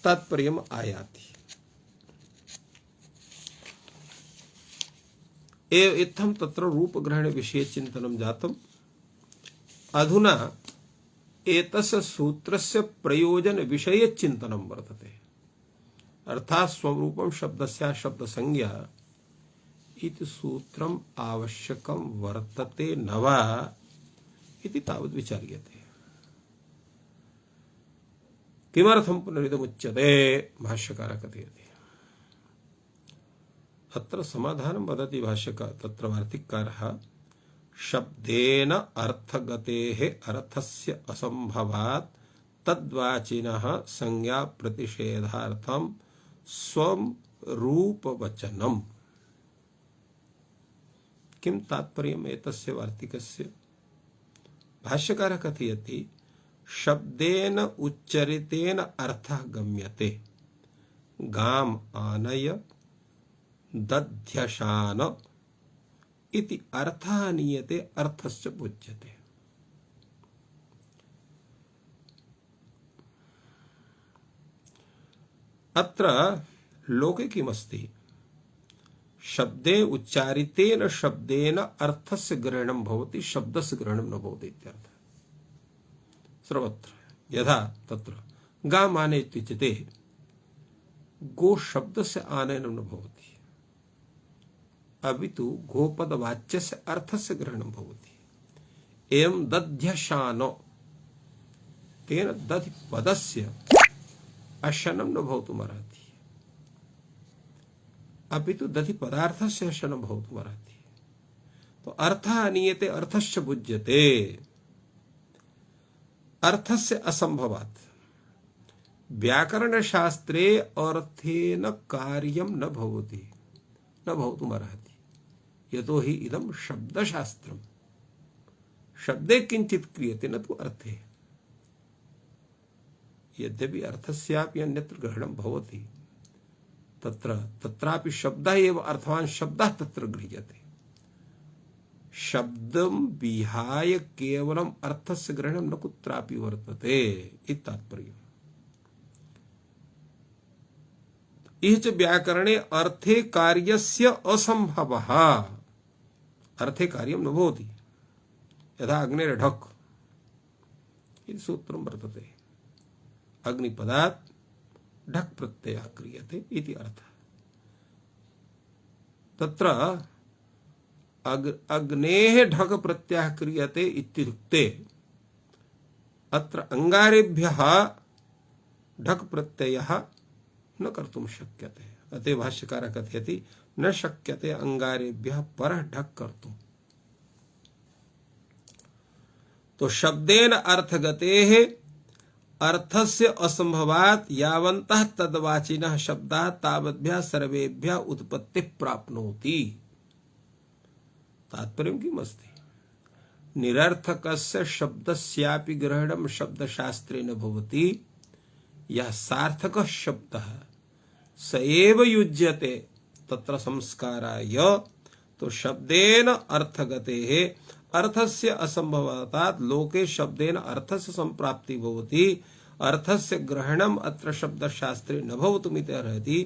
तात्पर्यम् आयाति। इत्थं तत्र रूपग्रहण विषये चिन्तनं जातम्। अधुना एतस्य सूत्रस्य प्रयोजन विषये चिन्तनं वर्तते। अर्थात् स्वरूपं शब्दस्य शब्दसंज्ञा इति सूत्रम् आवश्यकं वर्तते न वा इति तावद् विचार्यते। किमर्थं पुनरिदमुच्यते? भाष्यकारः कथयति। अत्र समाधानं वदति भाष्यकार, तत्र वार्तिककारः शब्देन अर्थगतेः अर्थस्य असंभवात् तद्वाचिनः संज्ञा प्रतिषेधार्थं स्वं रूपवचनम्। किं तात्पर्यम् एतस्य वार्तिकस्य? भाष्यकारः कथयति शब्देन उच्चरितेन अर्थः गम्यते। गाम आनय दध्यशान इति अर्थः नीयते, अर्थस्य बुध्यते। अत्र लोके किमस्ति? शब्दे उच्चारितेन शब्देन अर्थस्य ग्रहणं भवति, शब्दस्य ग्रहणं न भवति इत्यर्थः। सर्वत्र यथा तत्र गाम् आनयति इत्युच्यते, गो शब्दस्य आनयनं न भवति, अपितु गोपदवाच्यस्य अर्थस्य ग्रहणं भवति। एवं दध्यशानो, तेन दधि पदस्य अशनं न भवितुमर्हति, अपितु दधि पदार्थस्य अशनं भवितुमर्हति। तो अर्थः नीयते, अर्थश्च बुध्यते। अर्थस्य असंभवात् व्याकरणशास्त्रे अर्थेन कार्यं न भवति, न भवितुमर्हति, यतोहि इदं शब्दशास्त्रम्। शब्दे किंचित क्रियते न तु अर्थे। यद्यपि अर्थस्यापि अन्यत्र ग्रहणं भवति, तत्रापि शब्दः एव अर्थवान् शब्दः तत्र गृह्यते। शब्दं विहाय केवलम् अर्थस्य ग्रहणं न कुत्रापि वर्तते इति तात्पर्यम्। इह च व्याकरणे अर्थे कार्यस्य असंभवः। अर्थे कार्यं न भवति। यथा अग्निर्ढक् इति सूत्रं वर्तते। अग्निपदात् ढक् प्रत्ययः क्रियते इति अर्थः। तत्र अग्नेः ढक् प्रत्ययः क्रियते इत्युक्ते अत्र अंगारेभ्यः ढक् प्रत्ययः न कर्तुं शक्यते। अतः भाष्यकारः कथयति न शक्यते अंगारेभ्यः परः ढक् कर्तुम्। तो शब्देन अर्थगतेः अर्थस्य असंभवात् यावन्तः तद्वाचिनः शब्दाः तावद्भ्यः सर्वेभ्यः उत्पत्तिः प्राप्नोति। तात्पर्यं किम् अस्ति? निरर्थकस्य शब्दस्यापि ग्रहणं शब्दशास्त्रेण भवति। यः सार्थकः शब्दः स एव युज्यते तत्र संस्काराय। तो शब्देन अर्थगतेः अर्थस्य असंभवात् लोके शब्देन अर्थस्य संप्राप्ति भवति। अर्थस्य ग्रहणम् अत्र शब्दशास्त्रे न भवितुमिति अर्हति।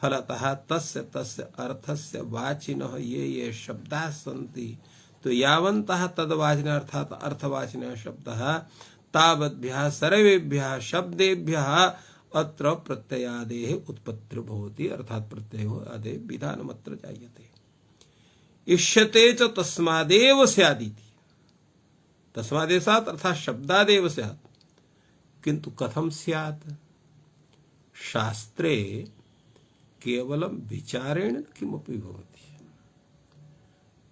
फलतः तस्य अर्थस्य वाचिनः ये शब्दाः सन्ति तो यावन्तः तद्वाचिनः अर्थात् अर्थवाचिनः शब्दः तावद्भ्यः सर्वेभ्यः शब्देभ्यः अत्र प्रत्ययादेः उत्पत्तिर् भवति। अर्थात् प्रत्ययो आदेः विधानमत्र जायते। इष्यते च तस्मादेव स्यादिति। तस्मादेव स्यात् अर्थात् शब्दादेव स्यात्। किन्तु कथं स्यात्? शास्त्रे केवलं विचारेण किमपि भवति।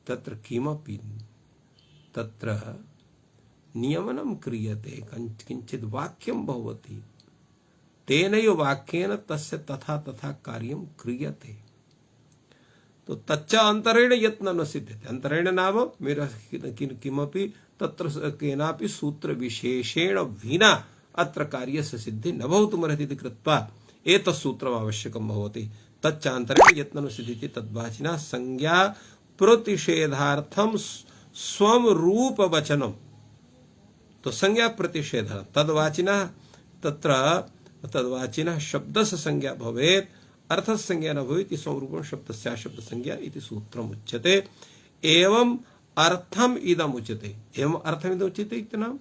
तत्र किमपि तत्र नियमनं क्रियते। किञ्चित् वाक्यं भवति, तेनैव वाक्येन तस्य तथा तथा कार्यं क्रियते। तो तच्च अंतरेण यत्न न सिद्ध्यते। अंतरेण नाम मेरा किमपि तत्र केनापि सूत्र विशेषेण विना अत्र कार्यस्य सिद्धि न भवितुमर्हति इति कृत्वा एतत् सूत्रम् आवश्यकं भवति। तच्च अंतरेण यत्न न सिद्ध्यति तद्वाचिनः संज्ञा प्रतिषेधार्थम स्वम रूप वचनम। तो संज्ञा प्रतिषेधार्थम तद्वाचिनः तत्र तद्वाचिनः शब्दस्य संज्ञा भवेत् अर्थस्य संज्ञा न भवेत्। स्वरूपं शब्दस्य शब्द संज्ञा इति सूत्रम् उच्यते। एवं अर्थम इदम् उच्यते। एवं अर्थम इदम् उच्यते इति नाम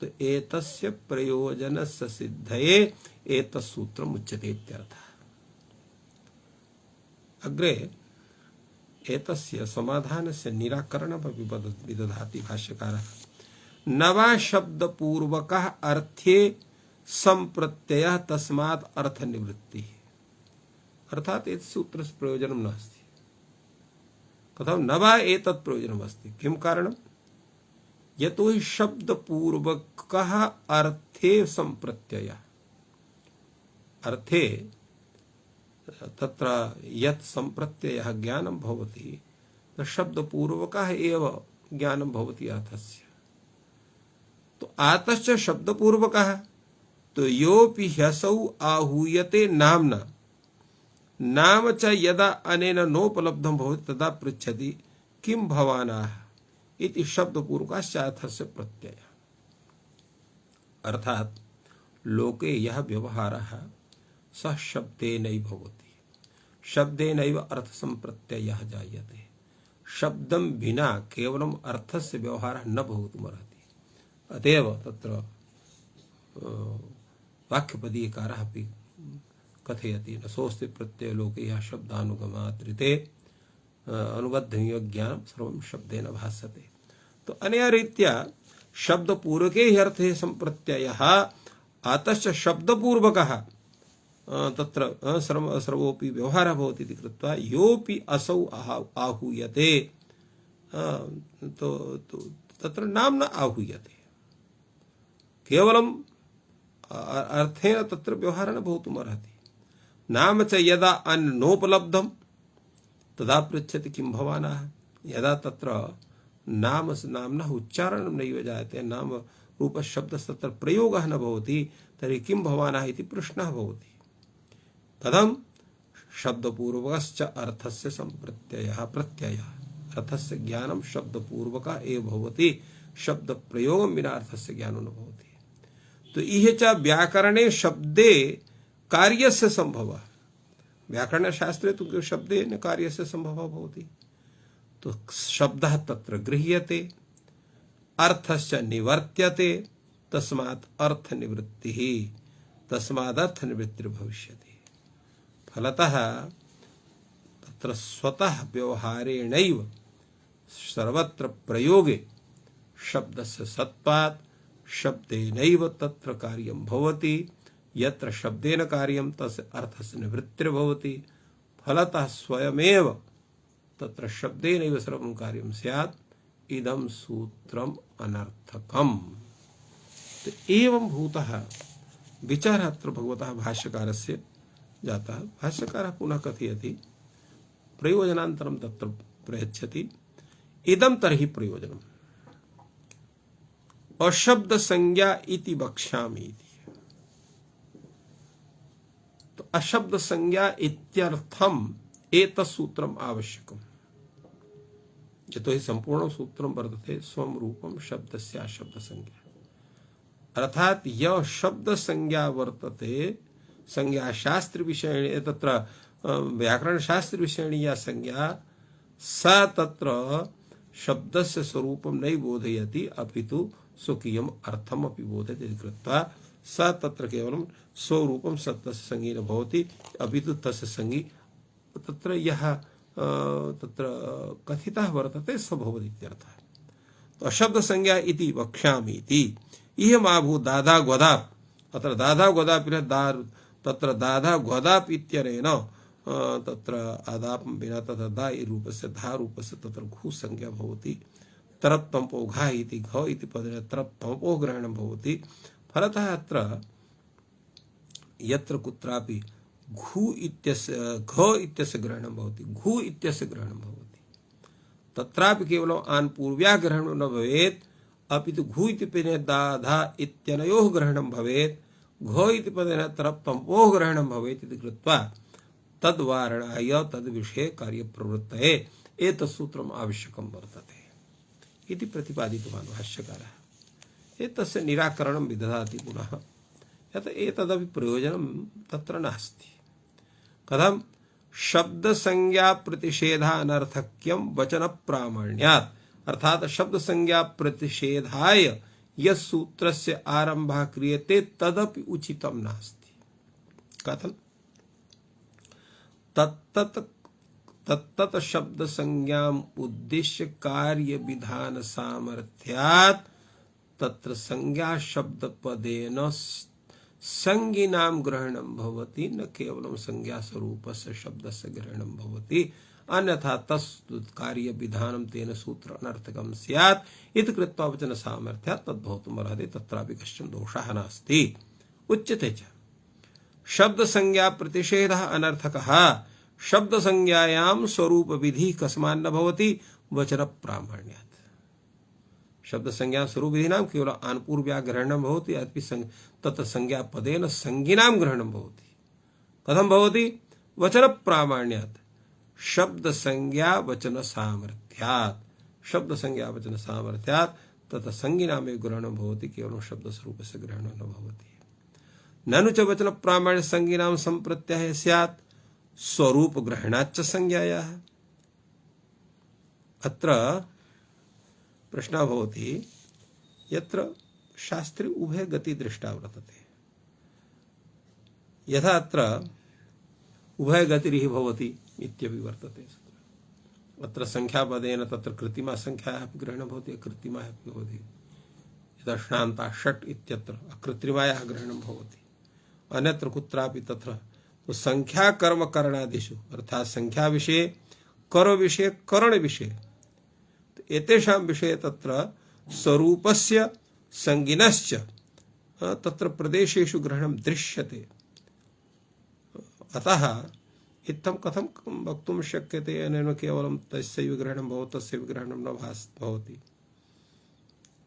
तो एतस्य प्रयोजनस्य सिद्धये एतत् सूत्रम् उच्यते इत्यर्थः। अग्रे एतस्य समाधानस्य निराकरणमपि विदधाति भाष्यकारः। न वा शब्दपूर्वकः अर्थे संप्रत्ययः तस्मात् अर्थनिवृत्तिः। अर्थात् एतस्य सूत्रस्य प्रयोजनं नास्ति। कथं? न वा एतत् प्रयोजनम् अस्ति। किं कारणं? यतो हि शब्दपूर्वकः अर्थे संप्रत्ययः। अर्थे तत्र यत् संप्रत्ययः ज्ञानं भवति शब्दपूर्वकः एव ज्ञानं भवति अर्थस्य। तो आतश्च शब्दपूर्वकः तो योऽपि ह्यसौ आहूयते नाम्ना नाम च यदा अनेन नोपलब्धं भवति तदा पृच्छति किं भवानाः इति शब्दपूर्वकस्य अर्थस्य प्रत्ययः। अर्थात् लोके यः व्यवहारः सः शब्देनैव भवति। शब्देनैव अर्थसंप्रत्ययः जायते। शब्दं विना केवलम् अर्थस्य व्यवहारः न भवितुमर्हति। अतएव तत्र वाक्यपदीयकारः अपि कथयति न सोऽस्ति प्रत्ययो लोके यः शब्दानुगमात् ऋते अनुबद्धमिव ज्ञानं सर्वं शब्देन भासते। तो अनया रीत्या शब्दपूर्वके हि अर्थे संप्रत्ययः आतश्च शब्दपूर्वकः तत्र सर्वोऽपि व्यवहारः भवति इति कृत्वा योऽपि असौ आहूयते तो तत्र नाम्ना आहूयते। केवलम् अर्थेन तत्र व्यवहारः न भवितुमर्हति। नाम च यदा अन्नोपलब्धं तदा पृच्छति किं भवानाः। यदा तत्र नाम्नः उच्चारणं नैव जायते, नाम रूपशब्दस्य तत्र प्रयोगः न भवति, तर्हि किं भवानाः इति प्रश्नः भवति। कथं? शब्दपूर्वकश्च अर्थस्य संप्रत्ययः प्रत्ययः। अर्थस्य ज्ञानं शब्दपूर्वकः एव भवति। शब्दप्रयोगं विना अर्थस्य ज्ञानं न भवति। तो इह च व्याकरणे शब्दे कार्यस्य संभवः। व्याकरणशास्त्रे तु शब्देन कार्यस्य संभवः भवति। तो शब्दः तत्र गृह्यते अर्थस्य निवर्त्यते तस्मात् अर्थनिवृत्तिः तस्मादर्थनिवृत्तिर्भविष्यति। फलतः तत्र स्वतः व्यवहारेणैव सर्वत्र प्रयोगे शब्दस्य सत्त्वात् शब्देनैव तत्र कार्यं भवति। यत्र शब्देन कार्यं तस्य अर्थस्य निवृत्तिर्भवति। फलतः स्वयमेव तत्र शब्देनैव सर्वं कार्यं स्यात् इदम सूत्रम अनर्थकम। तो एवं भूतः विचार अत्र भगवतः भाष्यकारस्य जातः। भाष्यकारः पुनः कथयति प्रयोजनान्तरं तत्र प्रयच्छति। इदं तर्हि प्रयोजनम् अशब्द संज्ञा इति वक्ष्यामि इति। तो अशब्द संज्ञा इत्यर्थम एतत् सूत्रम् आवश्यकम्। यतो हि संपूर्ण सूत्रं वर्तते स्वं रूपं शब्दस्य अशब्द संज्ञा, अर्थात यह शब्द संज्ञा वर्तते संज्ञा शास्त्र विषयणी तत्र व्याकरण शास्त्र विषयणी या संज्ञा सा तत्र शब्दस्य स्वरूपं नहि बोधयति अपितु स्वकीयम् अर्थमपि बोधयति कृत्वा सा तत्र केवलं स्वरूपं सत्तस्य संज्ञी न भवति अपितु तस्य संज्ञी तत्र यः तत्र कथितः वर्तते स भवति इत्यर्थः। तो अशब्द संज्ञा इति वक्ष्यामि इति इह माभू दादा ग्वदाप्। अत्र दादा ग्वदाप् तत्र दादा ग्वदाप् इत्यनेन तत्र आदापं विना तत्र दा रूपस्य धा रूपस्य तत्र घु संज्ञा भवति। तरप् तम्पो घा इति घ इति पदेन तरप् तम्पो ग्रहणं भवति। फलतः अत्र यत्र कुत्रापि घु इत्यस्य घ इत्यस्य ग्रहणं भवति, घु इत्यस्य ग्रहणं भवति। तत्रापि केवलं आन् पूर्व्या ग्रहणं न भवेत् अपितु घु इति पदेन दा धा इत्यनयोः ग्रहणं भवेत्। घ इति पदेन तरप् तम्पोः ग्रहणं भवेत् इति कृत्वा तद्वारणाय तद्विषये कार्यप्रवृत्तये एतत् सूत्रम् आवश्यकं वर्तते इति प्रतिपादितवान् भाष्यकारः। एतस्य निराकरणं विदधाति पुनः यत् एतदपि प्रयोजनं तत्र नास्ति। कथं शब्द संज्ञा प्रतिषेधा अनर्थक्यं वचन प्रामाण्यात्, अर्थात शब्द संज्ञा प्रतिषेधाय यस् सूत्रस्य आरम्भः क्रियते तदपि उचितं नास्ति। कथं तत्तत् शब्द संज्ञाम् उद्देश्य कार्य विधान सामर्थ्यात् तत्र संज्ञा शब्द पदेन संज्ञिनां ग्रहणं भवति, न केवलं संज्ञा स्वरूपस्य शब्दस्य ग्रहणं भवति। अन्यथा तस् कार्य विधानं तेन सूत्र अनर्थकं स्यात् इति कृत्वा वचन सामर्थ्यात् तद्भवतुम् अर्हति। तत्रापि कश्चन दोषः नास्ति। उच्यते च शब्द संज्ञा प्रतिषेधः अनर्थकः। शब्द संज्ञायां स्वरूप विधि कस्मान्न भवति वचन प्रामाण्यात्। शब्द संज्ञा स्वरूप विधिनां केवल आनपूर्व्या ग्रहणं भवति अथवा तत्र संज्ञा पदेन संज्ञिनां ग्रहणं भवति। कथं भवति वचन प्रामाण्यात्। शब्द संज्ञा वचन सामर्थ्यात्, शब्द संज्ञा वचन सामर्थ्यात् तत्र संज्ञिनामेव ग्रहणं भवति, केवलं शब्द स्वरूपस्य ग्रहणं न भवति। ननु च वचन प्रामाण्य संज्ञिनां संप्रत्ययः स्यात् स्वरूप ग्रहणाच्च संज्ञायाः। अत्र प्रश्नः भवति यत्र शास्त्रे उभय गति दृष्टा वर्तते। यथा अत्र उभय गतिरिह भवति इत्यपि वर्तते। अत्र संख्यापदेन तत्र कृत्रिमा संख्यायाः अपि ग्रहणं भवति, अकृत्रिमायाः अपि भवति। यथा श्नान्ता षट् इत्यत्र अकृत्रिमायाः ग्रहणं भवति। अन्यत्र कुत्रापि तत्र तो संख्या कर्म करणादिषु अर्थात संख्या विषये कर विषये करण विषये एतेषां विषये तत्र स्वरूपस्य संज्ञिनश्च तत्र प्रदेशेषु ग्रहणं दृश्यते। अतः इत्थं कथं वक्तुं शक्यते अनेन केवलं तस्यैव ग्रहणं भवति तस्यैव ग्रहणं न भवति।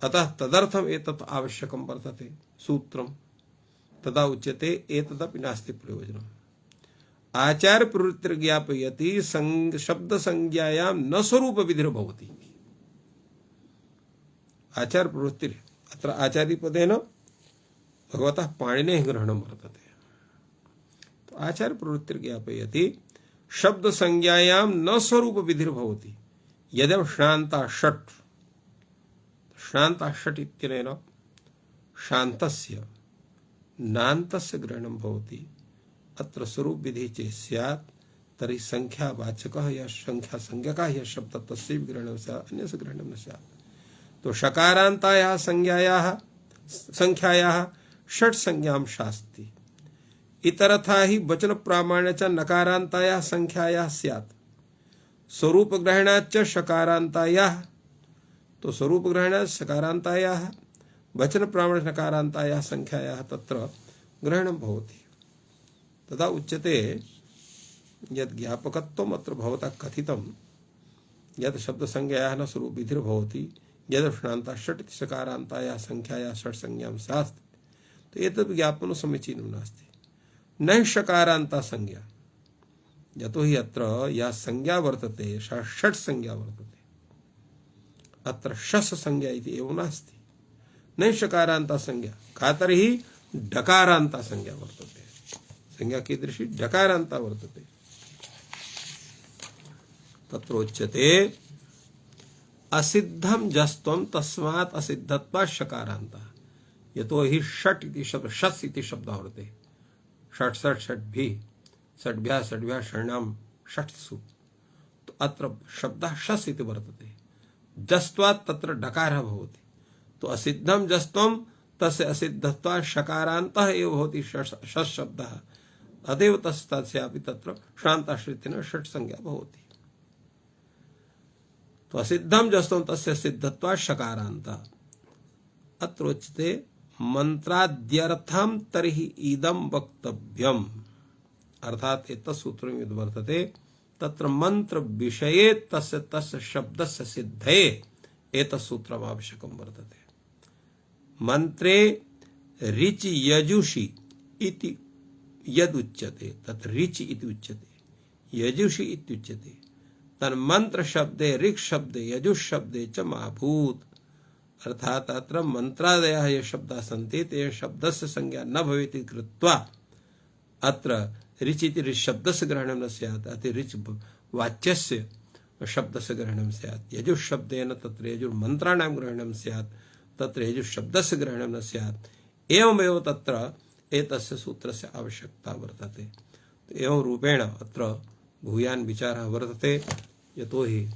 अतः तदर्थम् एतत् आवश्यकं वर्तते सूत्रं। तदा उच्यते एतदपि नास्ति प्रयोजनम्। आचार्य प्रवृत्तिर् ज्ञापयति शब्द संज्ञायां न स्वरूप विधिर्भवति। आचार्य प्रवृत्तिर् अत्र आचार्य पदेन भगवतः पाणिनेः ग्रहणं वर्तते। तो आचार्य प्रवृत्तिर् ज्ञापयति शब्द संज्ञायां न स्वरूप विधिर्भवति। यदि श्रान्ता षट्, श्रान्ता षट् इत्यनेन शान्तस्य नान्तस्य ग्रहणं भवति। अत्र स्वरूप विधि चेत् स्यात् तर्हि संख्यावाचकः या संख्या संज्ञकः यः शब्दः तस्यैव ग्रहणं स्यात्, अन्यस्य ग्रहणं न स्यात्। तो शकारान्तायाः संख्यायाः षट् संज्ञां शास्ति। इतरथा हि वचन प्रामाण्य च नकारान्तायाः संख्यायाः स्यात्। स्वरूप ग्रहणाच्च शकारान्तायाः तो स्वरूप ग्रहण सकारान्तायाः वचन प्रामाण्य नकारान्तायाः संख्यायाः तत्र ग्रहणं भवति। तदा उच्यते यद् ज्ञापकत्वम् अत्र भवता कथितं यद् शब्द संज्ञायाः न स्वरूप विधिर्भवति यद् ष्णान्ता षट् इति सकारान्तायाः संख्यायाः षट् संज्ञां स्यात् तो एतद् ज्ञापनं समीचीनं नास्ति। न षकारान्ता संज्ञा यतो हि अत्र या संज्ञा वर्तते सा षट् संज्ञा वर्तते, अत्र शस् संज्ञा इति एव नास्ति। न षकारान्ता संज्ञा का तर्हि डकारान्ता संज्ञा वर्तते, संज्ञा कीदृशी डकारान्ता वर्तते। तत्रोच्यते असिद्धं जस्त्वं तस्मात् असिद्धत्वात् षकारान्ता यतो हि षट् इति शब्द शस् इति शब्दः वर्तते। षट् षट् षट्भिः षड्भ्यः षड्भ्यः षण्णां षट्सु, तो अत्र शब्दः शस् इति वर्तते। जस्त्वात् तत्र डकारः भवति, तो असिद्धं जस्त्वं तस्य असिद्धत्वात् षकारान्तः एव भवति शस् शब्दः, अतएव तस्यापि तत्र श्रान्ताश्रितेन षट् संज्ञा भवति। तो असिद्धं जस्त्वं तस्य सिद्धत्वात् षकारान्तः। अत्र उच्यते मंत्राद्यर्थं तर्हि इदं वक्तव्यम्, अर्थात एतत् सूत्रं यद् वर्तते तत्र मंत्र विषये तस्य शब्दस्य सिद्धये एतत् सूत्रम् आवश्यकं वर्तते। मंत्रे ऋच यजुषि इति यदुच्यते तत् ऋच इति उच्यते, यजुषि इति उच्यते। तन्मंत्र शब्दे ऋक् शब्दे यजुः शब्दे च माभूत्, अर्थात अत्र मंत्रादयः ये शब्दाः सन्ति ते शब्दस्य संज्ञा न भवेत् इति कृत्वा अत्र ऋच इति ऋच शब्दस्य ग्रहणं न स्यात्, अतः ऋच वाच्यस्य शब्दस्य ग्रहणं स्यात्। यजुः शब्देन तत्र यजुर्मन्त्राणां ग्रहणं स्यात्, तत्र यजुः शब्दस्य ग्रहणं न स्यात्। एवमेव तत्र एतस्य सूत्रस्य आवश्यकता वर्तते। तो एवं रूपेण अत्र भूयान् विचारः वर्तते, यतो हि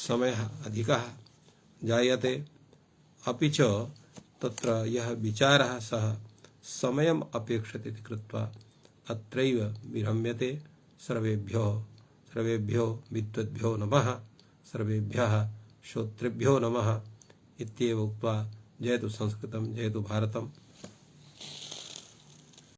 समयः अधिकः जायते, अपि च तत्र यः विचारः सः समयम् अपेक्षते इति कृत्वा अत्रैव विरम्यते। सर्वेभ्यो विद्वद्भ्यो नमः, सर्वेभ्यः श्रोतृभ्यो नमः इत्येव उक्त्वा जयतु संस्कृतं जयतु भारतम्।